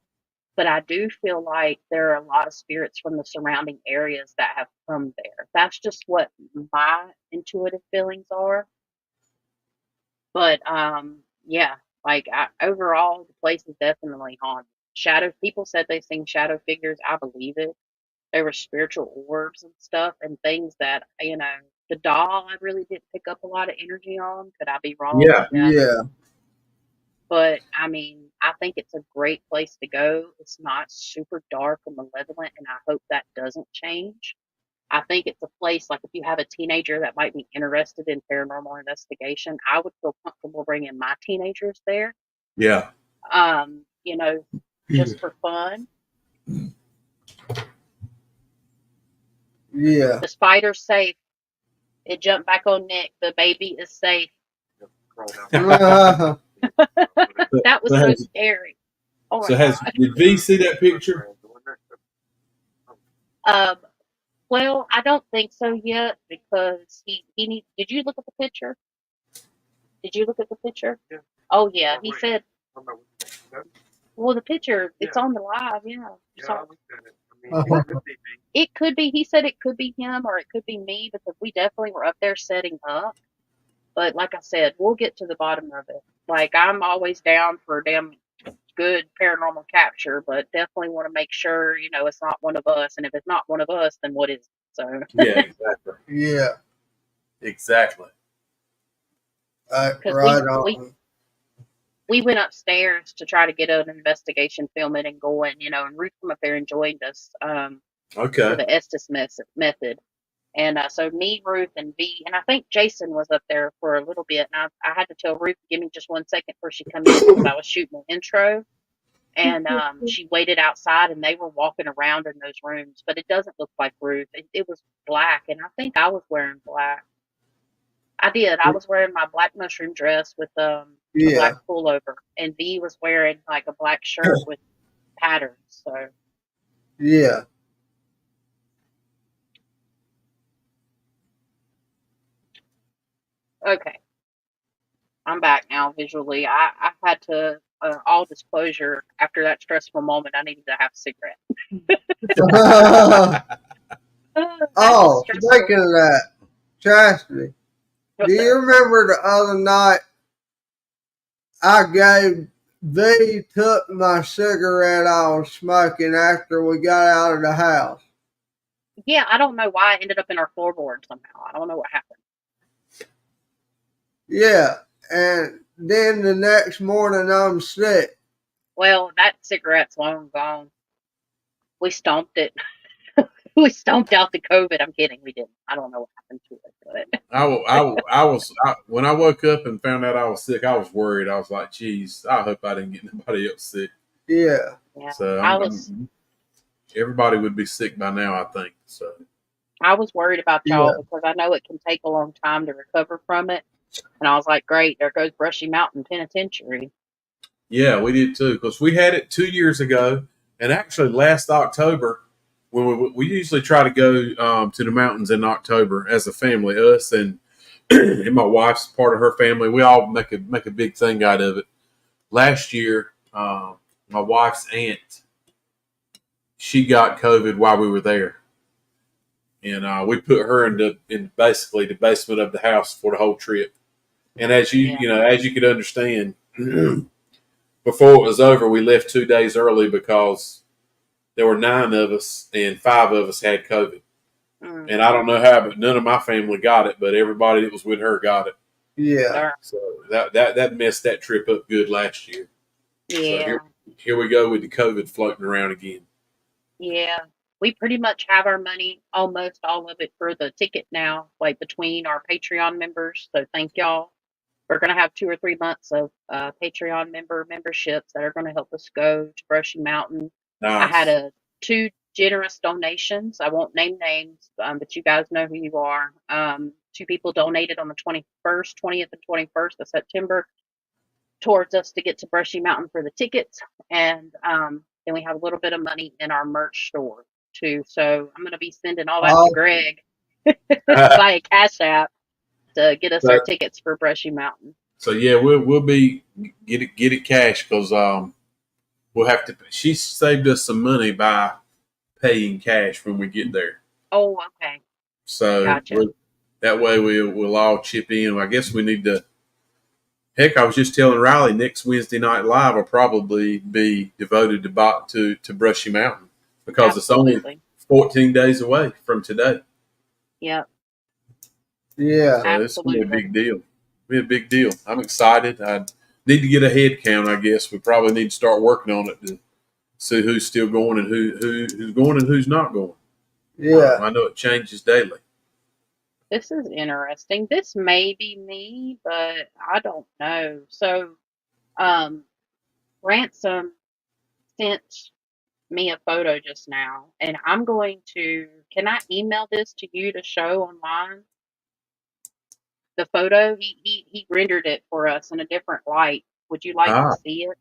but I do feel like there are a lot of spirits from the surrounding areas that have come there. That's just what my intuitive feelings are. But yeah, like overall, the place is definitely haunted. Shadow people said they seen shadow figures. I believe it. There were spiritual orbs and stuff and things that The doll, I really didn't pick up a lot of energy on. Could I be wrong? Yeah. Yeah. But I mean, I think it's a great place to go. It's not super dark or malevolent, and I hope that doesn't change. I think it's a place like if you have a teenager that might be interested in paranormal investigation, I would feel comfortable bringing my teenagers there. Yeah. You know, just for fun. Yeah. The spider's safe. It jumped back on Nick. The baby is safe. That was so has, scary. Oh my so has god. did V see that picture? Well, I don't think so yet because he needs. Did you look at the picture? Did you look at the picture? Yeah. Oh yeah, he said. I'm not with you. Well, the picture it's Yeah. on the live. Yeah. Yeah, So I looked at it. I mean, it could be me. it could be. He said it could be him or it could be me because we definitely were up there setting up. But like I said, we'll get to the bottom of it. Like I'm always down for damn good paranormal capture, but definitely want to make sure it's not one of us. And if it's not one of us, then what is it? So Yeah, exactly. Yeah. Exactly. because Right on. we went upstairs to try to get an investigation filming and going, and Ruth come up there and joined us for Okay. the Estes method. And so me, Ruth, and V, and I think Jason was up there for a little bit. And I had to tell Ruth, give me just 1 second before she come in because I was shooting an intro. And she waited outside, and they were walking around in those rooms. But it doesn't look like Ruth. It was black, and I think I was wearing black. I did. I was wearing my black mushroom dress with a Yeah. black pullover, and V was wearing like a black shirt with patterns. So Yeah. okay, I'm back now visually. I had to. All disclosure, after that stressful moment, I needed to have a cigarette. That was Oh, stressful. speaking of that, Chasity, What's do you that? remember the other night I took my cigarette I was smoking after we got out of the house? Yeah, I don't know why I ended up in our floorboard somehow. I don't know what happened. Yeah. And then the next morning I'm sick. Well, that cigarette's long gone. We stomped it. We stomped out the COVID. I'm kidding. We didn't. I don't know what happened to it, but When I woke up and found out I was sick, I was worried. I was like, geez, I hope I didn't get nobody else sick. Yeah. yeah, So everybody would be sick by now, I think. So I was worried about y'all Yeah. because I know it can take a long time to recover from it. And I was like, great, there goes Brushy Mountain Penitentiary. yeah, we did too because we had it 2 years ago, and actually last October when we usually try to go to the mountains in October as a family, us and and my wife's part of her family. We all make a big thing out of it. Last year, my wife's aunt, she got COVID while we were there, and we put her in basically the basement of the house for the whole trip. And as as you could understand, before it was over, we left 2 days early because there were 9 of us and 5 of us had COVID. And I don't know how, but none of my family got it, but everybody that was with her got it. Yeah. So that messed that trip up good last year. Yeah. So here we go with the COVID floating around again. Yeah. We pretty much have our money, almost all of it, for the ticket now, like between our Patreon members. So thank y'all. We're going to have 2 or 3 months of Patreon memberships that are going to help us go to Brushy Mountain. Nice. I had 2 generous donations. I won't name names, but you guys know who you are. 2 people donated on the 20th and 21st of September towards us to get to Brushy Mountain for the tickets. And then we have a little bit of money in our merch store too. So I'm going to be sending all that to Greg via Cash App to get us our tickets for Brushy Mountain. So yeah, we'll be get it cash because we'll have to. She saved us some money by paying cash when we get there. Oh, okay. So gotcha. That way we'll all chip in. I guess we need to. Heck, I was just telling Riley next Wednesday night live will probably be devoted to Brushy Mountain because It's only 14 days away from today. Yep. Yeah. So it's gonna be a Absolutely. big deal. Be a big deal. I'm excited. I need to get a head count. I guess we probably need to start working on it to see who's still going and who's going and who's not going. Yeah. I know it changes daily. This is interesting. This may be me, but I don't know. So, um, Ransom sent me a photo just now, and I'm going to. Can I email this to you to show online? The photo he rendered it for us in a different light. Would you like to Ah, see it?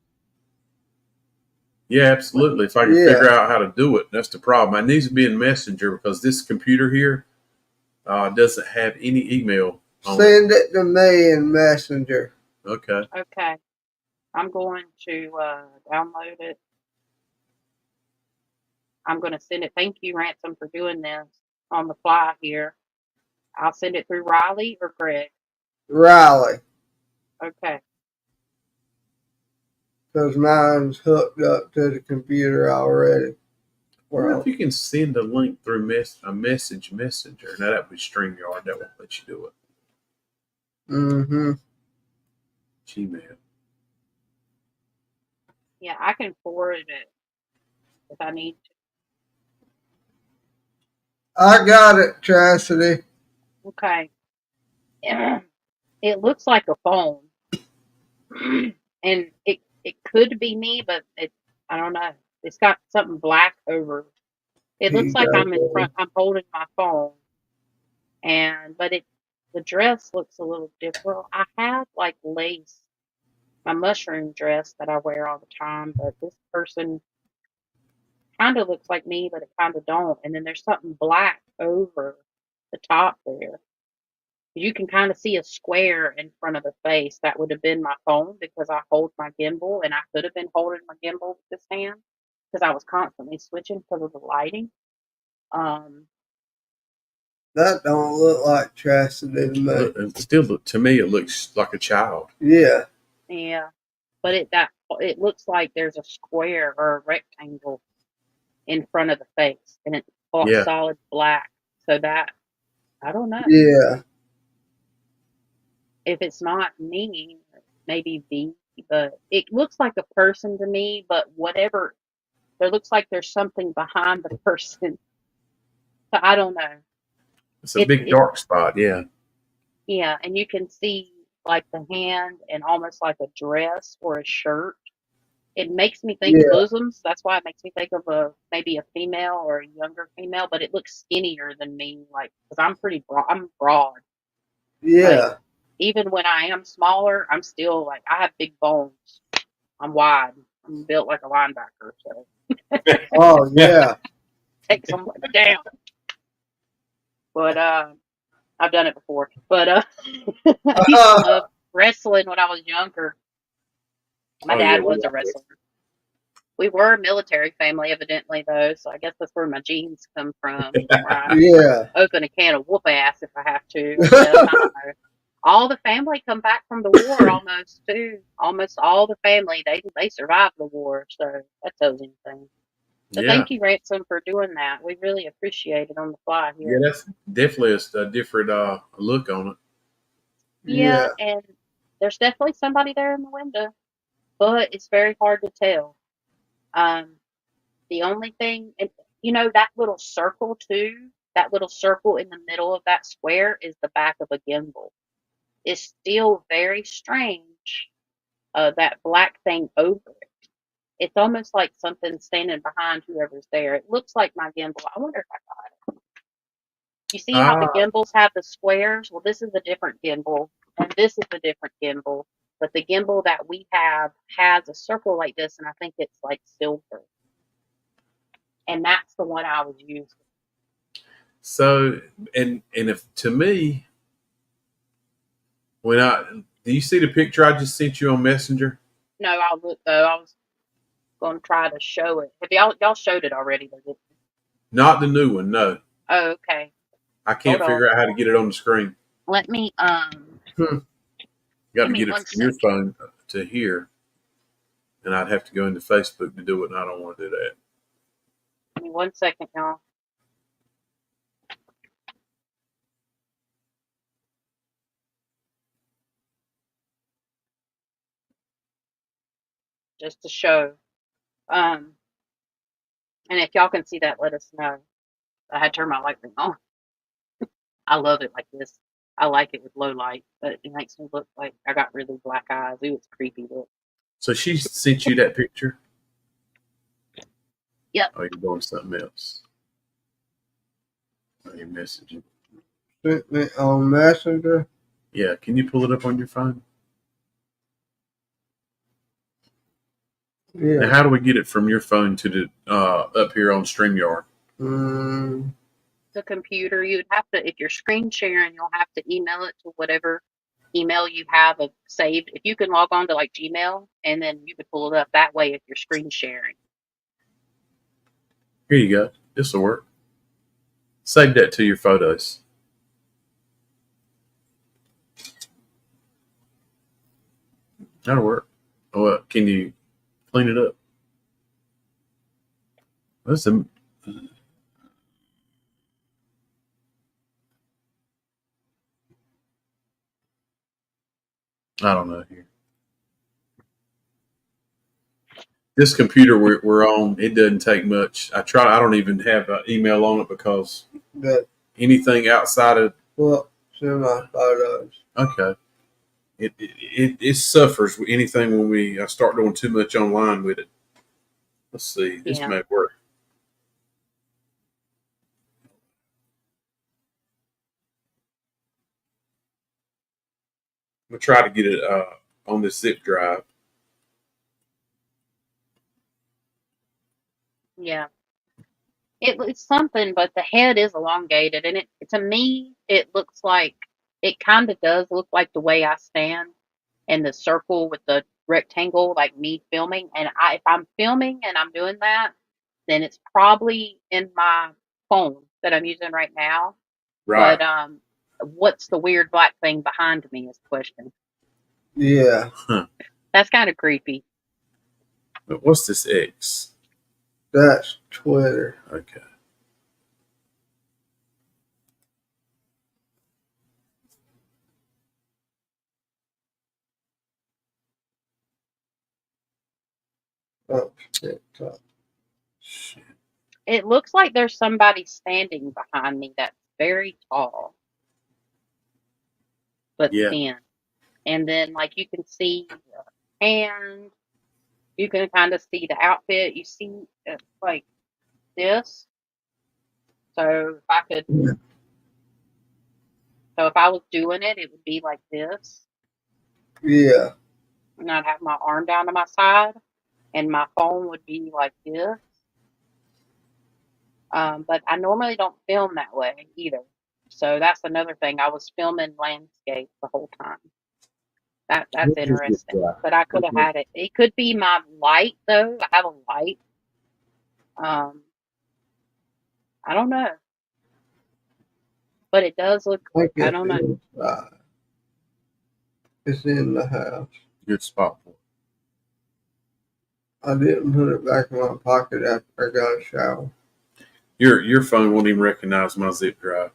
yeah, Let me. absolutely. If I can Yeah. figure out how to do it, that's the problem. It needs to be in Messenger because this computer here doesn't have any email on it. Send it to me in Messenger. Okay. Okay, I'm going to download it. I'm going to send it. Thank you, Ransom, for doing this on the fly here. I'll send it through Riley or Greg. Riley. Okay. Because mine's hooked up to the computer already. I wonder if Well, you can send a link through a message messenger. Now that would StreamYard. That won't let you do it. mm-hmm. Gmail. Yeah, I can forward it if I need I got it, Chasity. to. Okay. It looks like a phone. And it could be me, but I don't know. It's got something black over. It looks He like does. I'm in front. I'm holding my phone, but the dress looks a little different. Well, I have like lace, my mushroom dress that I wear all the time, but this person kind of looks like me, but it kind of don't. And then there's something black over the top there. You can kind of see a square in front of the face. That would have been my phone because I hold my gimbal, and I could have been holding my gimbal with this hand because I was constantly switching because of the lighting. Um, That don't look like Chasity to me. Look, still, to me, it looks like a child. Yeah. yeah, but it looks like there's a square or a rectangle in front of the face, and it's all Yeah. solid black. So that I don't know Yeah. if it's not me, maybe V, but it looks like a person to me. But whatever, there looks like there's something behind the person. So I don't know. It's a big It dark spot. Yeah. Yeah, and you can see like the hand and almost like a dress or a shirt. It makes me think Yeah. bosoms. That's why it makes me think of maybe a female or a younger female, but it looks skinnier than me, like because I'm pretty broad. I'm broad. Like Yeah. even when I am smaller, I'm still like I have big bones. I'm wide. I'm built like a linebacker, so Oh, yeah. take somebody down. But I've done it before. But I used to love wrestling when I was younger. My Oh yeah. dad was a wrestler. We were a military family, evidently, though, so I guess that's where my genes come from. Where I Yeah. open a can of whoop ass if I have to. I guess I don't know. All the family come back from the war almost too. Almost all the family they survived the war, so that tells anything. So Yeah. thank you, Ransom, for doing that. We really appreciate it on the fly Yeah. here. That's definitely a different look on it. Yeah, Yeah. and there's definitely somebody there in the window, but it's very hard to tell. Um, The only thing, and that little circle too, that little circle in the middle of that square is the back of a gimbal. It's still very strange, that black thing over it. It's almost like something standing behind whoever's there. It looks like my gimbal. I wonder if I got it. You see how the Ah. gimbals have the squares? Well, this is a different gimbal, and this is a different gimbal. But the gimbal that we have has a circle like this, and I think it's like silver. And that's the one I was using. So and if to me, when I do you see the picture I just sent you on Messenger? No, I'll look though. I was gonna try to show it. Have y'all showed it already? Though, didn't you? Not the new one. No, Oh, okay. I Hold can't on. figure out how to get it on the screen. Let me You got give to me get it one from your second. phone to here, and I'd have to go into Facebook to do it, and I don't want to do that. Give me 1 second, y'all. just to show. Um, and if y'all can see that, let us know. I had turned my light ring on. I love it like this. I like it with low light, but it makes me look like I got really black eyes. Ooh, it's creepy look. So she sent you that picture? Yep. Oh, you're doing something else. Oh, you're messaging. Sent me on Messenger. Yeah, can you pull it up on your phone? Yeah. Now, how do we get it from your phone to the up here on StreamYard? The computer, you'd have to, if you're screen sharing, you'll have to email it to whatever email you have saved. If you can log on to like Gmail, and then you could pull it up that way if you're screen sharing. Here you go. This will work. Save that to your photos. That'll work. Oh, can you clean it up? Listen. I don't know here. This computer we're on, it doesn't take much. I don't even have an email on it because That anything outside of send my photos. okay, it suffers with anything when we start doing too much online with it. Let's see, this Yeah. may work. I'm gonna try to get it on this zip drive. Yeah. It's something, but the head is elongated, and it to me it looks like it kind of does look like the way I stand in the circle with the rectangle, like me filming. And if I'm filming and I'm doing that, then it's probably in my phone that I'm using right now. Right. But what's the weird black thing behind me is the question. Yeah. That's kind of creepy. But what's this X? That's Twitter. Okay. Oh, TikTok. Shit. It looks like there's somebody standing behind me that's very tall, but Yeah. thin. And then, like, you can see the hand. You can kind of see the outfit. You see, like this. So if I could, Yeah. so if I was doing it, it would be like this, Yeah. and I'd have my arm down to my side, and my phone would be like this. But I normally don't film that way either. So that's another thing. I was filming landscape the whole time. That's What is this interesting. guy? But I could have had it. It could be my light though. I have a light. Um, I don't know. But it does look. I I don't know. It's in the house. Good spot for it. I didn't put it back in my pocket after I got a shower. Your phone won't even recognize my zip drive.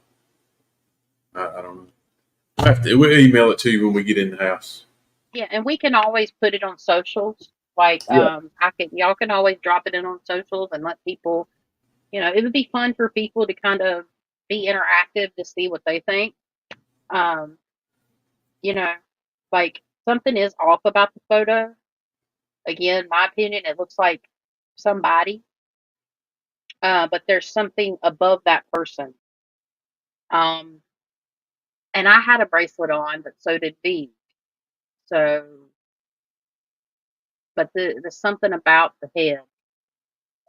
I don't know. We'll email it to you when we get in the house. Yeah, and we can always put it on socials. Like Yeah. y'all can always drop it in on socials and let people. It would be fun for people to kind of be interactive to see what they think. Um, you know, like something is off about the photo. Again, my opinion, it looks like somebody, but there's something above that person. Um, and I had a bracelet on, but so did V. So, but there's something about the head,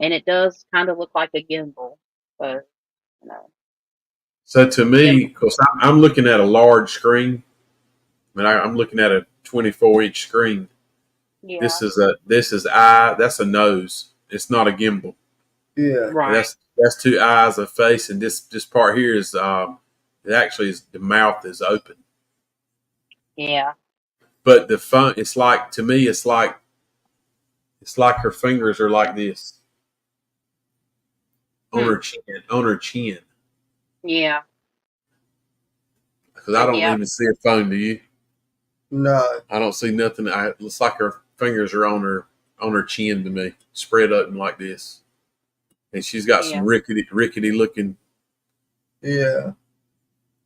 and it does kind of look like a gimbal. So, you know, So to me, gimbal. because I'm looking at a large screen, I'm looking at a 24-inch screen. Yeah, This is eye. That's a nose. It's not a gimbal. Yeah. right. That's two eyes, a face, and this part here is it actually is the mouth is open. Yeah. But the phone, it's like to me, it's like her fingers are like this on her chin, Yeah. Because I don't Yeah. even see a phone. Do you? No. I don't see nothing. It looks like her fingers are on on her chin to me, spread open like this, and she's got some rickety looking. Yeah.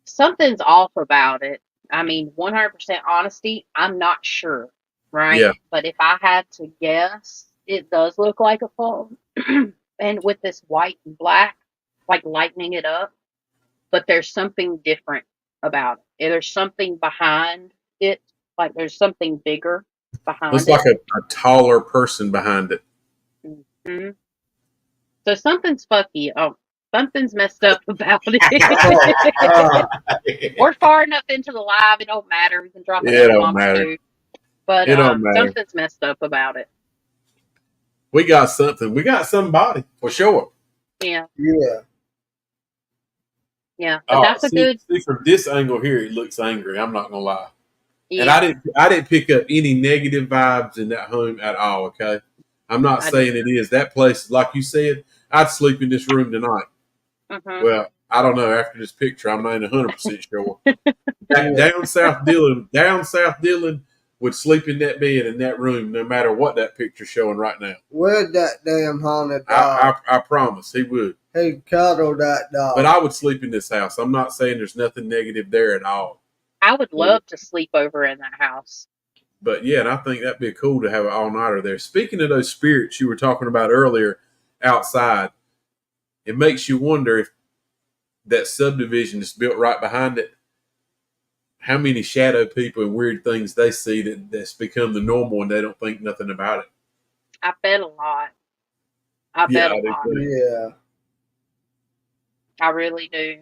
Something's off about it. I mean, 100% honesty, I'm not sure, right? Yeah. But if I had to guess, it does look like a phone. And with this white and black, like lightening it up, but there's something different about it. There's something behind it, like there's something bigger behind Looks it. like a taller person behind it. Mm-hmm. So something's fucky. Oh, something's messed up about it. We're far enough into the live, it don't matter. We can drop an It don't F-bomb or matter. two. But It don't matter. something's messed up about it. We got something. We got somebody for sure. Yeah. Yeah. Yeah. But that's a good. See, from this angle here, it looks angry. I'm not gonna lie. Yeah, And I didn't pick up any negative vibes in that home at all. Okay, I'm not saying it is. That place, like you said, I'd sleep in this room tonight. mm-hmm. Well, I don't know. After this picture, I'm not 100% sure. Down South Dillon would sleep in that bed in that room, no matter what that picture's showing right now. Where's that damn haunted dog? I promise he would. He cuddled that dog. But I would sleep in this house. I'm not saying there's nothing negative there at all. I would love to sleep over in that house. But yeah, and I think that'd be cool to have an all-nighter there. Speaking of those spirits you were talking about earlier outside, it makes you wonder if that subdivision is built right behind it, how many shadow people and weird things they see that's become the normal and they don't think nothing about it. I bet a lot. I bet a lot. Yeah. I really do.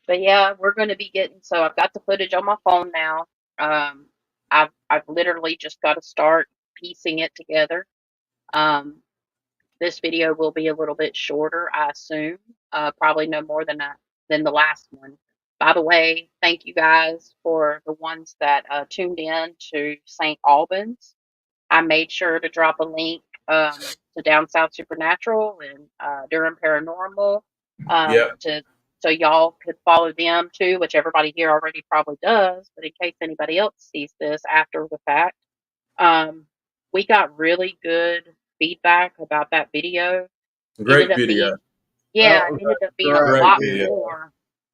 But yeah, we're going to be getting. So I've got the footage on my phone now. I've literally just got to start piecing it together. This video will be a little bit shorter, I assume. Probably no more than the last one. By the way, thank you guys for the ones that tuned in to St. Albans. I made sure to drop a link to Down South Supernatural and Durham Paranormal so y'all could follow them too, which everybody here already probably does. But in case anybody else sees this after the fact, we got really good feedback about that video. Great video. It ended up being a lot more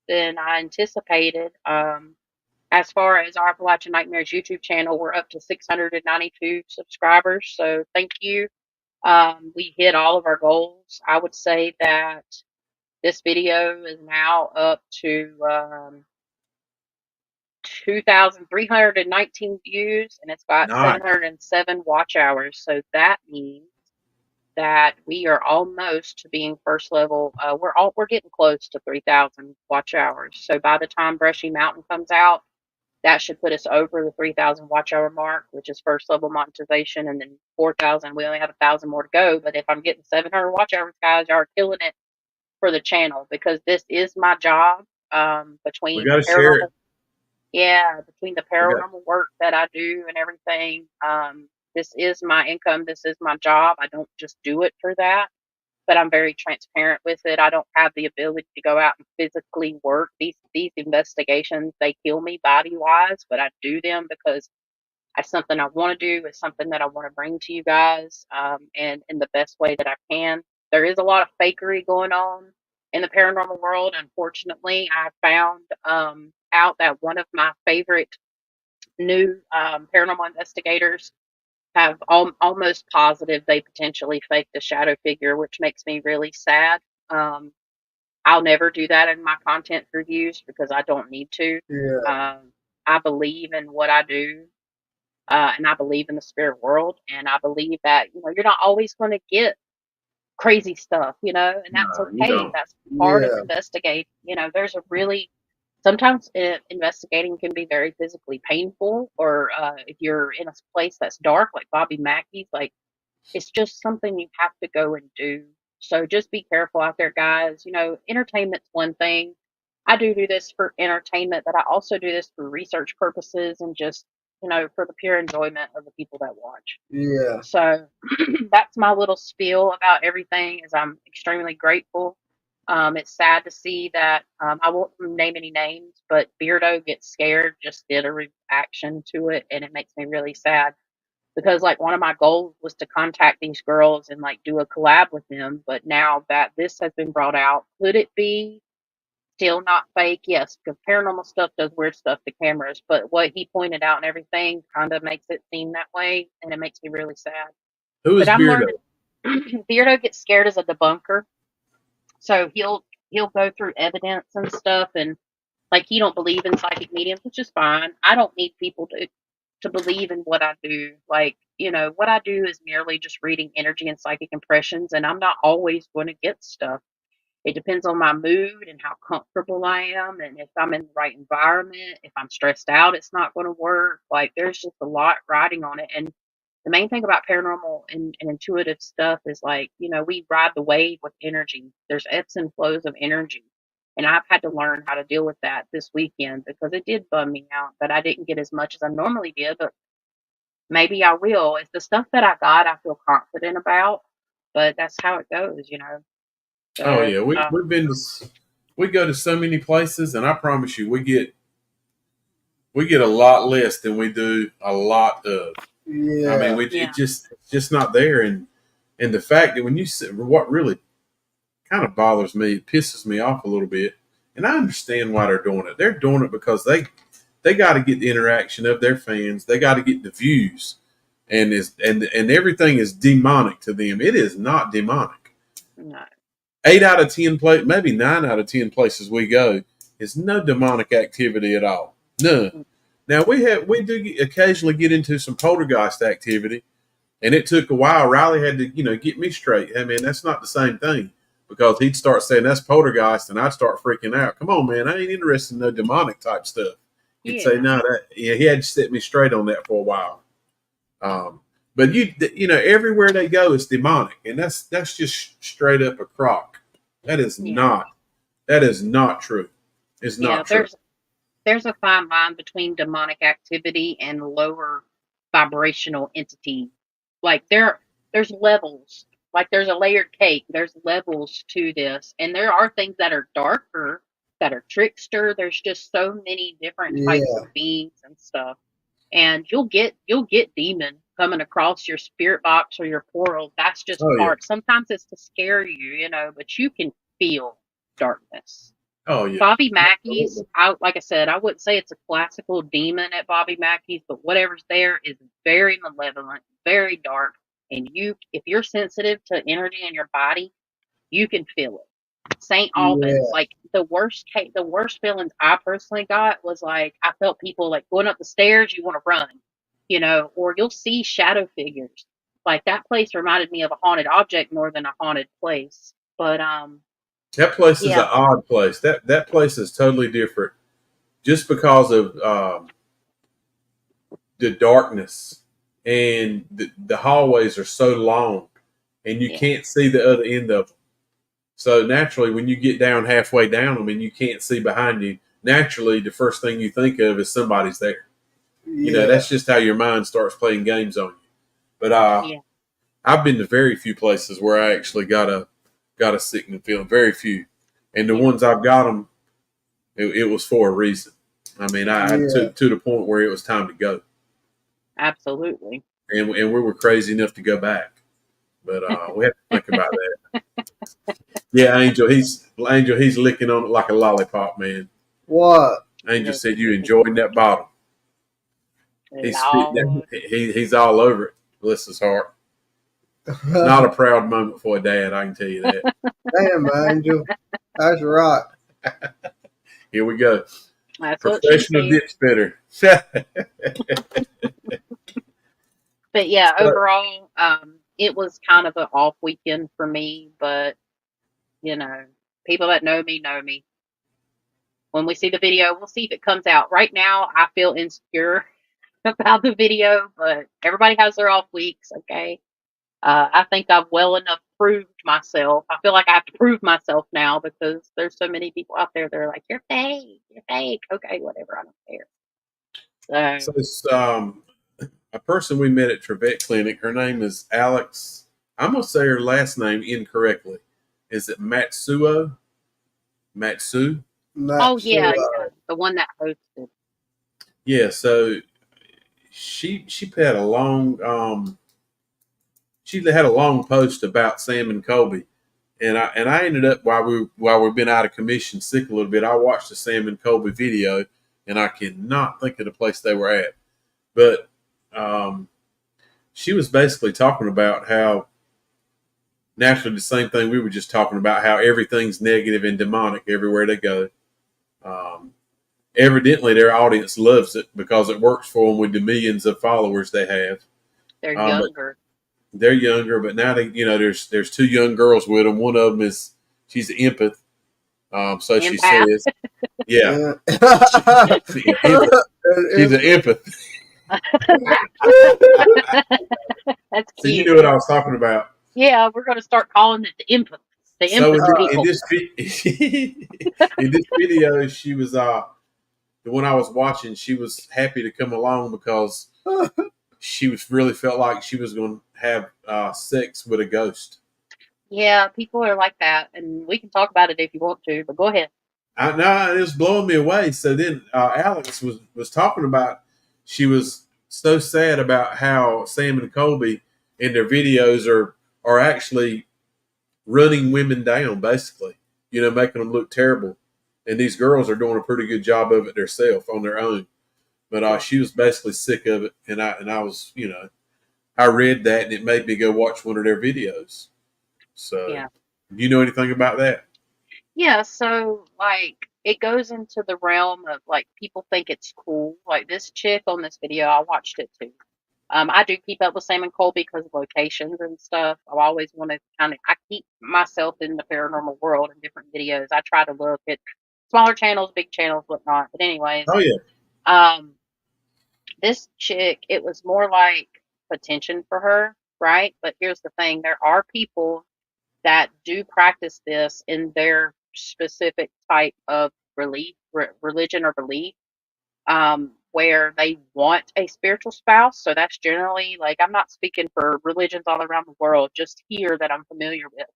than I anticipated. As far as our Appalachian Nightmares YouTube channel, we're up to 692 subscribers. So thank you. We hit all of our goals. I would say that this video is now up to 2,319 views, and it's got 707 watch hours. So that means that we are almost to being first level. We're getting close to 3,000 watch hours. So by the time Brushy Mountain comes out, that should put us over the 3,000 watch hour mark, which is first level monetization, and then 4,000. We only have 1,000 more to go. But if I'm getting 700 watch hours, guys, y'all are killing it for the channel, because this is my job. Between the paranormal, between the paranormal work that I do and everything, this is my income. This is my job. I don't just do it for that, but I'm very transparent with it. I don't have the ability to go out and physically work these investigations. They kill me body wise, but I do them because it's something I want to do. It's something that I want to bring to you guys, and in the best way that I can. There is a lot of fakery going on in the paranormal world. Unfortunately, I found out that one of my favorite new paranormal investigators have almost positive they potentially faked a shadow figure, which makes me really sad. I'll never do that in my content reviews because I don't need to. I believe in what I do, and I believe in the spirit world, and I believe that you're not always going to get crazy stuff, and that's okay. That's part of investigating. There's a really sometimes investigating can be very physically painful, or if you're in a place that's dark, like Bobby Mackey's, like it's just something you have to go and do. So just be careful out there, guys. Entertainment's one thing. I do this for entertainment, but I also do this for research purposes and just, for the pure enjoyment of the people that watch. Yeah. So that's my little spiel about everything. Is I'm extremely grateful. It's sad to see that I won't name any names, but Beardo Gets Scared just did a reaction to it, and it makes me really sad because like one of my goals was to contact these girls and like do a collab with them. But now that this has been brought out, could it be still not fake? Yes, because paranormal stuff does weird stuff to cameras. But what he pointed out and everything kind of makes it seem that way, and it makes me really sad. Who is But I'm Beardo? learning. Beardo gets scared as a debunker, so he'll go through evidence and stuff, and like he don't believe in psychic mediums, which is fine. I don't need people to believe in what I do. Like, what I do is merely just reading energy and psychic impressions, and I'm not always going to get stuff. It depends on my mood and how comfortable I am, and if I'm in the right environment. If I'm stressed out, it's not going to work. Like, there's just a lot riding on it. And the main thing about paranormal and intuitive stuff is like, we ride the wave with energy. There's ebbs and flows of energy. And I've had to learn how to deal with that this weekend because it did bum me out that I didn't get as much as I normally did, but maybe I will. It's the stuff that I got, I feel confident about, but that's how it goes. Oh But yeah, we go to so many places, and I promise you, we get a lot less than we do a lot of. I mean, Yeah. yeah, it's just not there, and the fact that when you sit, what really kind of bothers me, it pisses me off a little bit, and I understand why they're doing it. They're doing it because they got to get the interaction of their fans. They got to get the views, and everything is demonic to them. It is not demonic. no, 8 out of 10 maybe 9 out of 10 places we go is no demonic activity at all. None. Now we do occasionally get into some poltergeist activity, and it took a while. Riley had to get me straight. I mean, that's not the same thing, because he'd start saying that's poltergeist, and I'd start freaking out. Come on, man, I ain't interested in no demonic type stuff. He'd say yeah, no, he had to set me straight on that for a while. But everywhere they go is demonic, and that's just straight up a crock. That is yeah, not true. It's yeah. not true. There's a fine line between demonic activity and lower vibrational entity. Like there's levels. Like there's a layered cake. There's levels to this, and there are things that are darker, that are trickster. There's just so many different types Yeah. of beings and stuff. And you'll get demon coming across your spirit box or your portal. That's just Oh yeah. part. Sometimes it's to scare you, but you can feel darkness. Oh yeah. Bobby Mackey's, Absolutely. like I said, I wouldn't say it's a classical demon at Bobby Mackey's, but whatever's there is very malevolent, very dark, and if you're sensitive to energy in your body, you can feel it. St. Albans, Yeah. like the worst feelings I personally got was like I felt people like going up the stairs, you want to run, or you'll see shadow figures. Like that place reminded me of a haunted object more than a haunted place. But That place is yeah, an odd place. That place is totally different, just because of the darkness, and the hallways are so long, and you yeah, can't see the other end of them. So naturally, when you get down halfway down them and you can't see behind you, naturally the first thing you think of is somebody's there. Yeah. That's just how your mind starts playing games on you. But yeah, I've been to very few places where I actually got a sickening feeling. Very few, and the yeah, ones I've got them, it was for a reason. I mean, yeah, I Yeah. to the point where it was time to go, absolutely. and we were crazy enough to go back. But we have to think about that. Yeah, Angel, he's licking on it like a lollipop, man. What? Angel said you enjoying that bottle. He's spitting that. Lord. He's all over it. Bless his heart. Not a proud moment for a dad, I can tell you that. Damn, Angel. That's right. Here we go. That's what she Professional said. dip spitter. But yeah, So, overall, it was kind of an off weekend for me. But people that know me know me. When we see the video, we'll see if it comes out. Right now, I feel insecure about the video, but everybody has their off weeks. Okay, I think I've well enough proved myself. I feel like I have to prove myself now because there's so many people out there that are like, "You're fake, you're fake." Okay, whatever. I don't care. so it's, a person we met at Trevette Clinic. Her name is Alex. I'm gonna say her last name incorrectly. Is it Matsuo? Matsu? Oh That's yeah, yeah, the one that hosted. Yeah. So she had a long she had a long post about Sam and Colby, and I ended up while we've been out of commission sick a little bit. I watched the Sam and Colby video, and I cannot think of the place they were at, but she was basically talking about how naturally the same thing we were just talking about, how everything's negative and demonic everywhere they go. Um, Evidently, their audience loves it because it works for them with the millions of followers they have. They're But younger. they're younger, but now they, there's two young girls with them. One of them she's an empath. So she Empath. says, yeah, Yeah. she's an empath. That's So you cute. knew what I was talking about. Yeah, we're going to start calling it the empath. The So empath in people. this video, she was the one I was watching. She was happy to come along because she was really felt like she was going to have sex with a ghost. Yeah, people are like that, and we can talk about it if you want to. But go ahead. I know it was blowing me away. So then Alex was talking about she was so sad about how Sam and Colby in their videos are actually running women down, basically, making them look terrible. And these girls are doing a pretty good job of it themselves on their own. But she was basically sick of it, and I was, I read that and it made me go watch one of their videos. So, Yeah. do you know anything about that? Yeah, so like it goes into the realm of like people think it's cool. Like this chick on this video, I watched it too. I do keep up with Sam and Colby because of locations and stuff. I always want to I keep myself in the paranormal world in different videos. I try to look at smaller channels, big channels, whatnot. But anyways, Oh yeah, um, this chick, it was more like attention for her, right? But here's the thing: there are people that do practice this in their specific type of religion or belief, where they want a spiritual spouse. So that's generally like, I'm not speaking for religions all around the world, just here that I'm familiar with.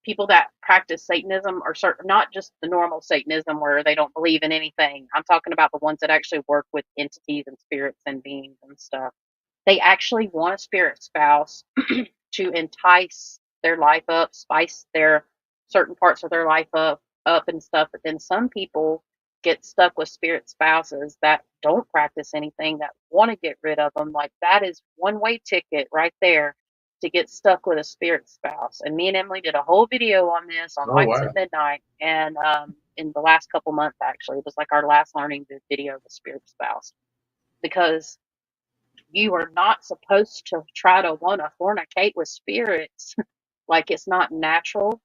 People that practice Satanism are certain, not just the normal Satanism where they don't believe in anything. I'm talking about the ones that actually work with entities and spirits and beings and stuff. They actually want a spirit spouse to entice their life up, spice their certain parts of their life up and stuff. But then some people get stuck with spirit spouses that don't practice anything, that want to get rid of them. Like that is one way ticket right there to get stuck with a spirit spouse. And me and Emily did a whole video on this on oh Lights wow, at Midnight, and in the last couple months actually, it was like our last learning video of a spirit spouse, because you are not supposed to try to want to fornicate with spirits. Like it's not natural.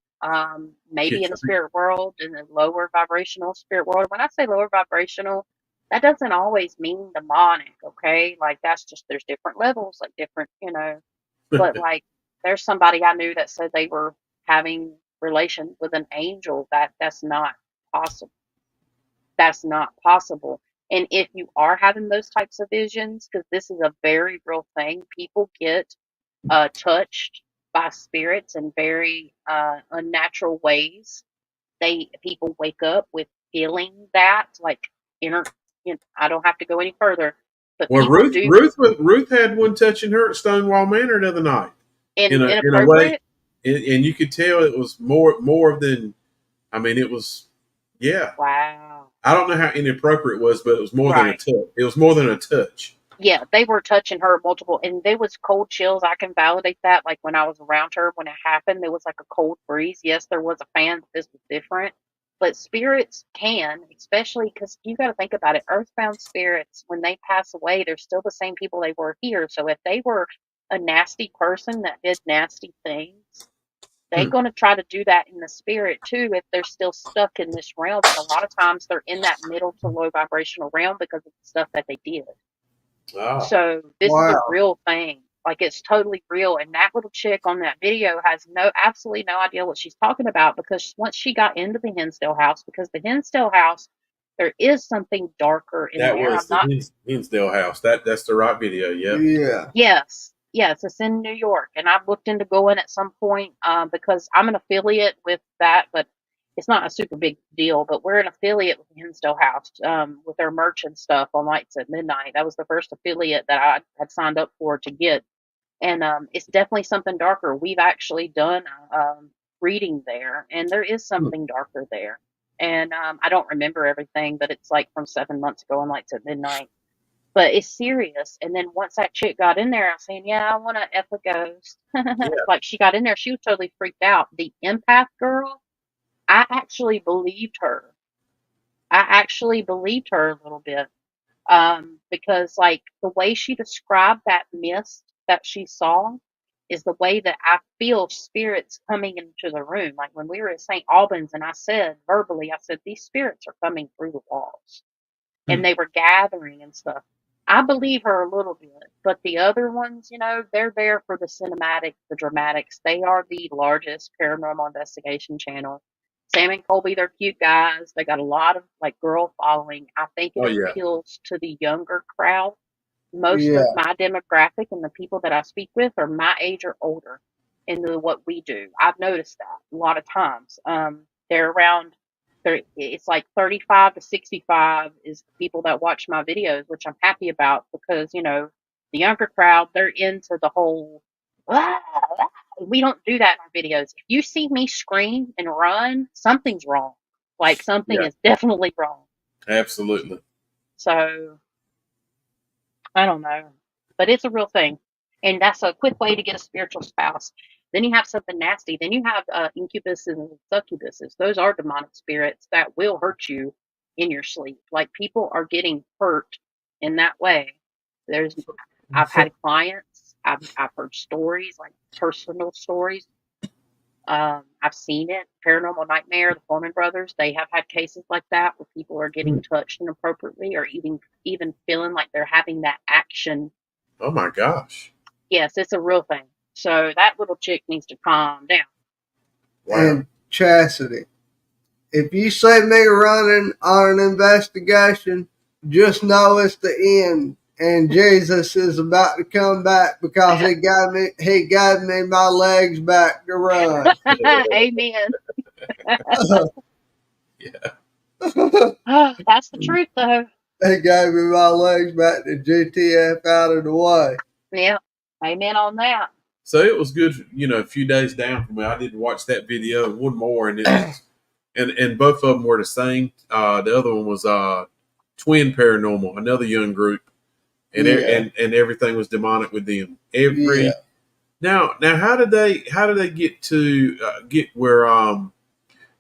Maybe in the spirit world, in the lower vibrational spirit world. When I say lower vibrational, that doesn't always mean demonic, okay? Like that's just, there's different levels, like different, but like there's somebody I knew that said they were having relations with an angel. That's not possible. That's not possible. And if you are having those types of visions, because this is a very real thing, people get touched by spirits in very unnatural ways. People wake up with feeling that, like inner. I don't have to go any further, but well, people do Ruth had one touching her at Stonewall Manor the other night. In a way, inappropriate. and you could tell it was more than. I mean, it was, yeah. Wow. I don't know how inappropriate it was, but it was more than a Right. touch. It was more than a touch. Yeah, they were touching her multiple, and there was cold chills. I can validate that. Like when I was around her when it happened, there was like a cold breeze. Yes, there was a fan, but this was different. But spirits can, especially because you got to think about it. Earthbound spirits, when they pass away, they're still the same people they were here. So if they were a nasty person that did nasty things, they're going to try to do that in the spirit too if they're still stuck in this realm. And a lot of times they're in that middle to low vibrational realm because of the stuff that they did. Ah, So this is a Wow. real thing. Like it's totally real. And that little chick on that video has absolutely no idea what she's talking about, because once she got into the Hinsdale house, because the Hinsdale house, there is something darker in that there. was the Hinsdale house. That's the right video. Yep. Yeah. Yes, it's in New York. And I've looked into going at some point because I'm an affiliate with that, but it's not a super big deal, but we're an affiliate with the Hinsdale House with their merch and stuff on Lights at Midnight. That was the first affiliate that I had signed up for to get. And it's definitely something darker. We've actually done reading there, and there is something darker there. And I don't remember everything, but it's like from 7 months ago on Lights at Midnight. But it's serious. And then once that chick got in there, I was saying, yeah, I want to F a ghost. Like she got in there, she was totally freaked out. The empath girl, I actually believed her. I actually believed her a little bit. Because like the way she described that mist that she saw is the way that I feel spirits coming into the room. Like when we were at St. Albans and I said verbally, I said, these spirits are coming through the walls and they were gathering and stuff. I believe her a little bit, but the other ones, you know, they're there for the cinematic, the dramatics. They are the largest paranormal investigation channel. Sam and Colby, they're cute guys. They got a lot of like girl following. I think it Oh yeah. appeals to the younger crowd. Most Yeah. of my demographic and the people that I speak with are my age or older into what we do. I've noticed that a lot of times. They're around it's like 35 to 65 is the people that watch my videos, which I'm happy about because, you know, the younger crowd, they're into the whole, "Ah, ah." We don't do that in our videos. If you see me scream and run, something's wrong. Like something Yeah. is definitely wrong. Absolutely. So I don't know, but it's a real thing. And that's a quick way to get a spiritual spouse. Then you have something nasty. Then you have incubuses and succubuses. Those are demonic spirits that will hurt you in your sleep. Like people are getting hurt in that way. There's, I've had clients. I've heard stories, like personal stories. I've seen it. Paranormal Nightmare, the Foreman brothers, they have had cases like that where people are getting touched inappropriately or even feeling like they're having that action. Oh my gosh. Yes, it's a real thing. So that little chick needs to calm down. Wow. And Chasity, if you see me running on an investigation, just know it's the end. And Jesus is about to come back because he gave me my legs back to run. Amen. Yeah. Oh, that's the truth, though. He gave me my legs back to GTF out of the way. Yeah. Amen on that. So it was good, you know, a few days down from me. I did watch that video and one more, and it was, and both of them were the same. The other one was Twin Paranormal, another young group, and and everything was demonic with them. Now how did they get to get where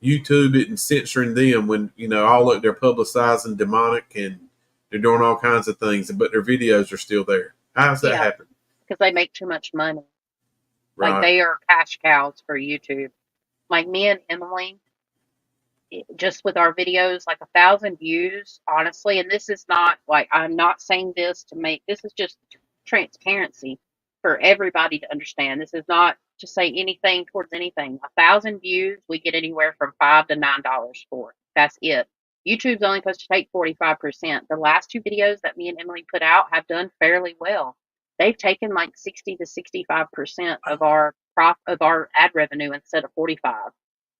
YouTube isn't censoring them when, you know, all look, they're publicizing demonic and they're doing all kinds of things, but their videos are still there? How's that happen? Because they make too much money. Right. Like they are cash cows for YouTube. Like me and Emily, just with our videos, like 1,000 views, honestly, and this is not like, I'm not saying this to make, this is just transparency for everybody to understand. This is not to say anything towards anything. 1,000 views, we get anywhere from $5 to $9 for. That's it. YouTube's only supposed to take 45%. The last two videos that me and Emily put out have done fairly well. They've taken like 60 to 65% of our ad revenue instead of 45.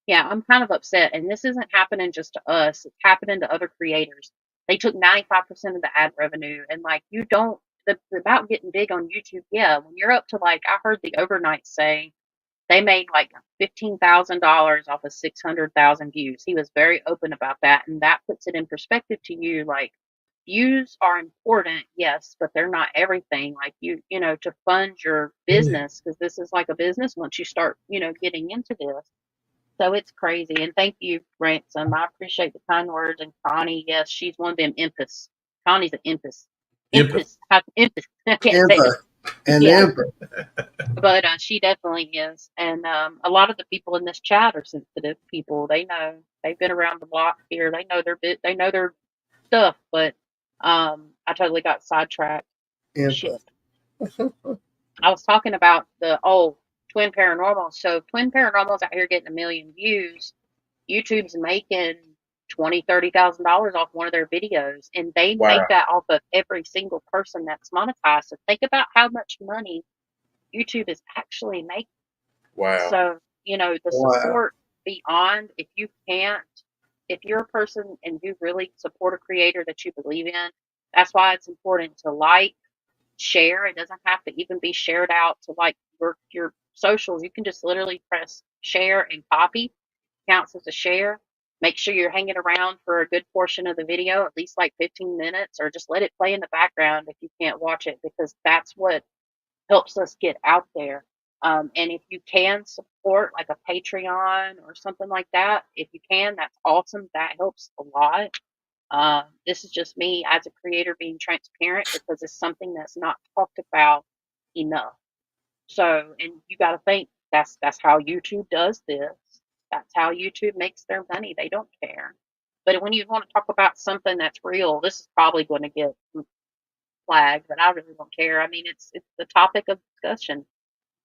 Yeah, I'm kind of upset. And this isn't happening just to us, it's happening to other creators. They took 95% of the ad revenue. And like, you don't, about getting big on YouTube, yeah, when you're up to like, I heard the overnight say they made like $15,000 off of 600,000 views. He was very open about that. And that puts it in perspective to you. Like, views are important, yes, but they're not everything. Like you know, to fund your business, because this is like a business once you start, you know, getting into this. So it's crazy. And thank you, Ransom. I appreciate the kind words. And Connie, yes, she's one of them imps. Connie's an impus. Impus. Impus. I can't say it. Emperor. But she definitely is. And a lot of the people in this chat are sensitive people. They know. They've been around the block here. They know their stuff. But I totally got sidetracked. Shit. I was talking about the Twin Paranormal. So Twin Paranormal's out here getting 1 million views. YouTube's making $20,000-$30,000 off one of their videos, and they make that off of every single person that's monetized. So think about how much money YouTube is actually making. Wow. So, you know, the support beyond, if you can't, if you're a person and you really support a creator that you believe in, that's why it's important to like, share. It doesn't have to even be shared out to like your socials. You can just literally press share and copy. Counts as a share. Make sure you're hanging around for a good portion of the video, at least like 15 minutes, or just let it play in the background if you can't watch it, because that's what helps us get out there. And if you can support like a Patreon or something like that, if you can, that's awesome. That helps a lot. This is just me as a creator being transparent because it's something that's not talked about enough. So, and you got to think that's how YouTube does this. That's how YouTube makes their money. They don't care. But when you want to talk about something that's real, this is probably going to get flagged, but I really don't care. I mean, it's the topic of discussion.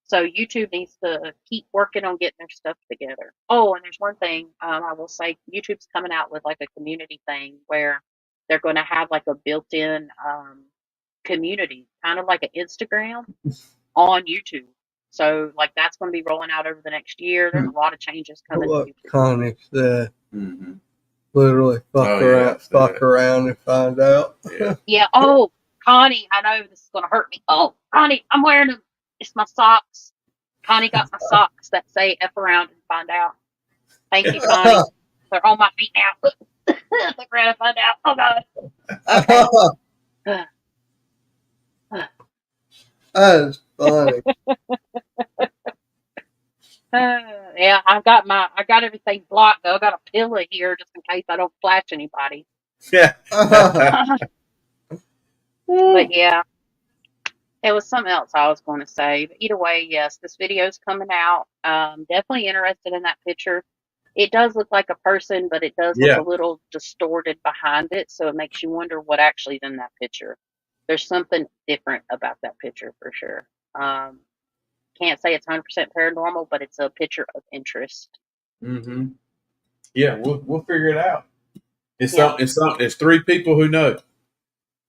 So YouTube needs to keep working on getting their stuff together. Oh, and there's one thing I will say: YouTube's coming out with like a community thing where they're going to have like a built-in community, kind of like an Instagram on YouTube. So like that's going to be rolling out over the next year. There's a lot of changes coming to What YouTube. Connie said. Mm-hmm. Literally fuck around and find out. Yeah. Yeah. Oh, Connie, I know this is going to hurt me. Oh, Connie, I'm wearing them. It's my socks. Connie got my socks that say F around and find out. Thank you, Connie. They're on my feet now. They're ready to find out. Oh, God. Okay. That's funny. Yeah, I got everything blocked though. I got a pillow here just in case I don't flash anybody. Yeah. But yeah, it was something else I was going to say. But either way, yes, this video is coming out. Definitely interested in that picture. It does look like a person, but it does look a little distorted behind it, so it makes you wonder what actually is in that picture. There's something different about that picture for sure. Can't say it's 100% paranormal, but it's a picture of interest. Mm-hmm. Yeah, we'll figure it out. Yeah. It's three people who know.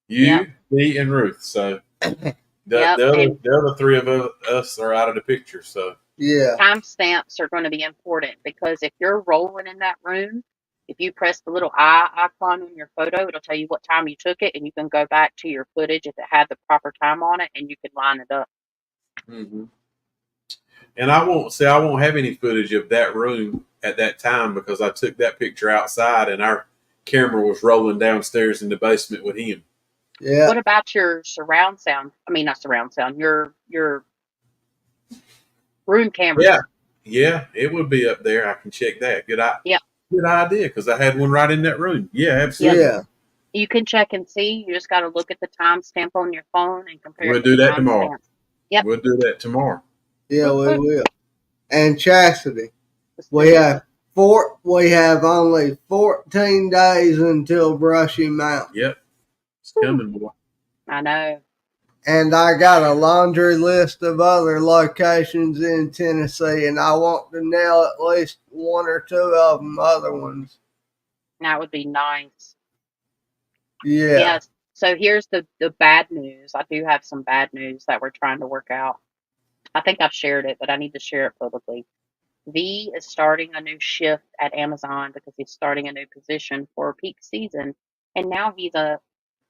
You, me, and Ruth. So the other three of us are out of the picture. So Yeah. Timestamps are going to be important because if you're rolling in that room, if you press the little eye icon on your photo, it'll tell you what time you took it, and you can go back to your footage if it had the proper time on it, and you can line it up. Mm-hmm. And I won't have any footage of that room at that time because I took that picture outside and our camera was rolling downstairs in the basement with him. Yeah. What about your surround sound? I mean, not surround sound. Your room camera. Yeah, it would be up there. I can check that. Good idea because I had one right in that room. Yeah, absolutely. Yeah. You can check and see. You just got to look at the timestamp on your phone and compare. We'll it to do the that tomorrow. timestamp. Yep. We'll do that tomorrow. Yeah, we will. And Chasity, we have only 14 days until Brushy Mountain. Yep, it's coming, boy. I know. And I got a laundry list of other locations in Tennessee, and I want to nail at least one or two of them other ones. That would be nice. Yeah. Yes. So here's the bad news. I do have some bad news that we're trying to work out. I think I've shared it, but I need to share it publicly. V is starting a new shift at Amazon because he's starting a new position for peak season. And now he's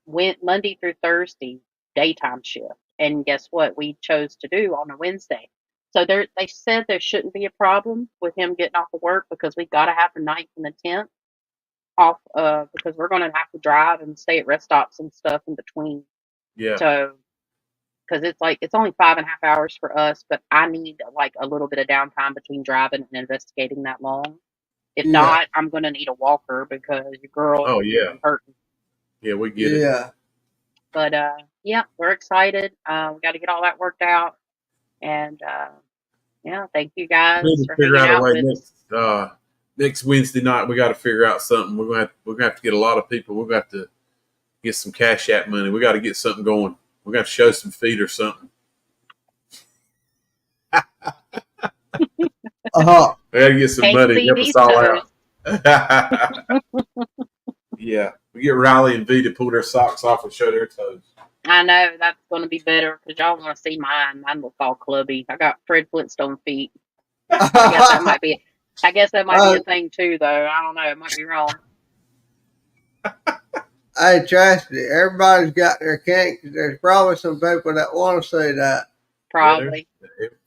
went Monday through Thursday daytime shift. And guess what? We chose to do on a Wednesday. So they said there shouldn't be a problem with him getting off of work because we got to have the 9th and the 10th off because we're going to have to drive and stay at rest stops and stuff in between. Yeah. So, because it's only 5.5 hours for us, but I need like a little bit of downtime between driving and investigating that long. If not, I'm going to need a walker because your girl is hurting. Yeah, we get it. Yeah. But yeah, we're excited. We got to get all that worked out, and yeah, thank you guys for figure hanging out a out way with us. next Wednesday night. We got to figure out something. We're gonna have to get a lot of people. We're gonna have to get some Cash App money. We got to get something going. We're gonna have to show some feet or something. We got to get some money to help us all out. Yeah, we get Riley and V to pull their socks off and show their toes. I know that's going to be better because y'all want to see mine. Mine look all clubby. I got Fred Flintstone feet. I guess that might be I guess that might be a thing too, though. I don't know. It might be wrong. Hey, Chastity, everybody's got their kinks. There's probably some people that want to see that. Probably.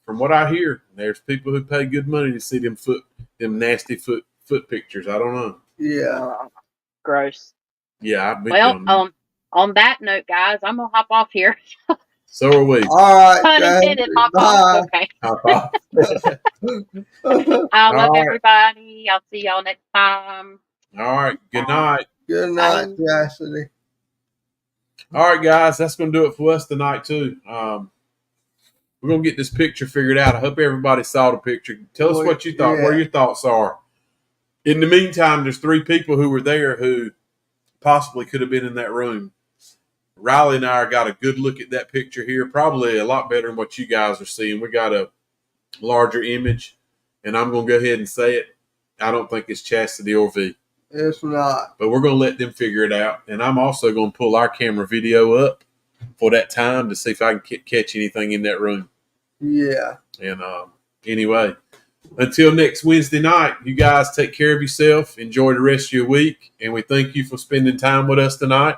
From what I hear, there's people who pay good money to see them nasty foot pictures. I don't know. Yeah. Gross. Yeah, I've been Well, on that note, guys, I'm gonna hop off here. So are we. All right, Pun intended. Hop off. Okay. I love everybody. I'll see y'all next time. All right. Good night. Good night, Chastity. All right, guys. That's going to do it for us tonight, too. We're going to get this picture figured out. I hope everybody saw the picture. Tell us what you thought, where your thoughts are. In the meantime, there's 3 people who were there who possibly could have been in that room. Riley and I got a good look at that picture here, probably a lot better than what you guys are seeing. We got a larger image, and I'm going to go ahead and say it. I don't think it's Chastity or V. It's not. But we're going to let them figure it out. And I'm also going to pull our camera video up for that time to see if I can catch anything in that room. Yeah. And anyway, until next Wednesday night, you guys take care of yourself. Enjoy the rest of your week. And we thank you for spending time with us tonight.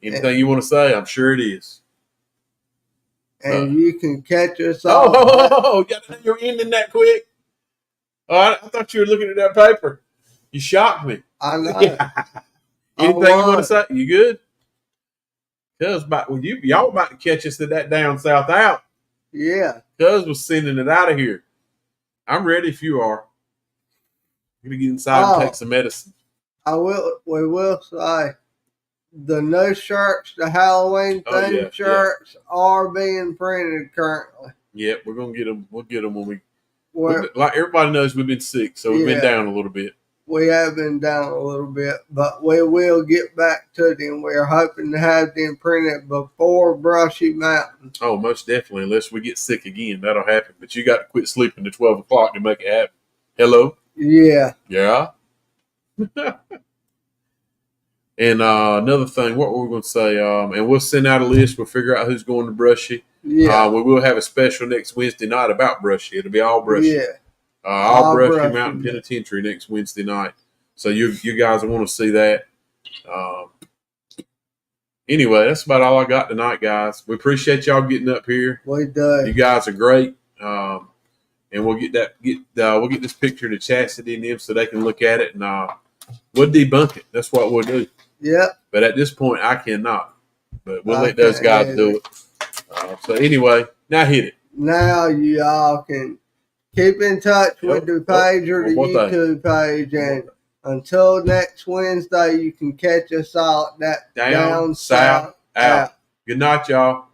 Anything you want to say? I'm sure it is. And you can catch us all. Oh, you're ending that quick? Oh, I thought you were looking at that paper. You shocked me. I know. Yeah. Anything you want to say? You good? Cuz y'all about to catch us to that down south out. Yeah. Cuz was sending it out of here. I'm ready if you are. I'm gonna get inside and take some medicine. We will say the new shirts, the Halloween themed shirts are being printed currently. Yep, we're gonna get them. We'll get them when like everybody knows, we've been sick, so we've been down a little bit. We have been down a little bit, but we will get back to them. We're hoping to have them printed before Brushy Mountain. Oh, most definitely, unless we get sick again. That'll happen. But you got to quit sleeping to 12 o'clock to make it happen. Hello? Yeah. Yeah? And another thing, what were we going to say? And we'll send out a list. We'll figure out who's going to Brushy. Yeah. We will have a special next Wednesday night about Brushy. It'll be all Brushy. Yeah. All Brushy Mountain Penitentiary next Wednesday night. So you guys will want to see that. Anyway, that's about all I got tonight, guys. We appreciate y'all getting up here. We do. You guys are great. And we'll get this picture to Chastity and them so they can look at it, and we'll debunk it. That's what we'll do. Yep. But at this point, I cannot. But we'll let those guys do it. So anyway, now hit it. Now you all can keep in touch with the page or the YouTube page, and until next Wednesday, you can catch us all at that down south out. Good night, y'all.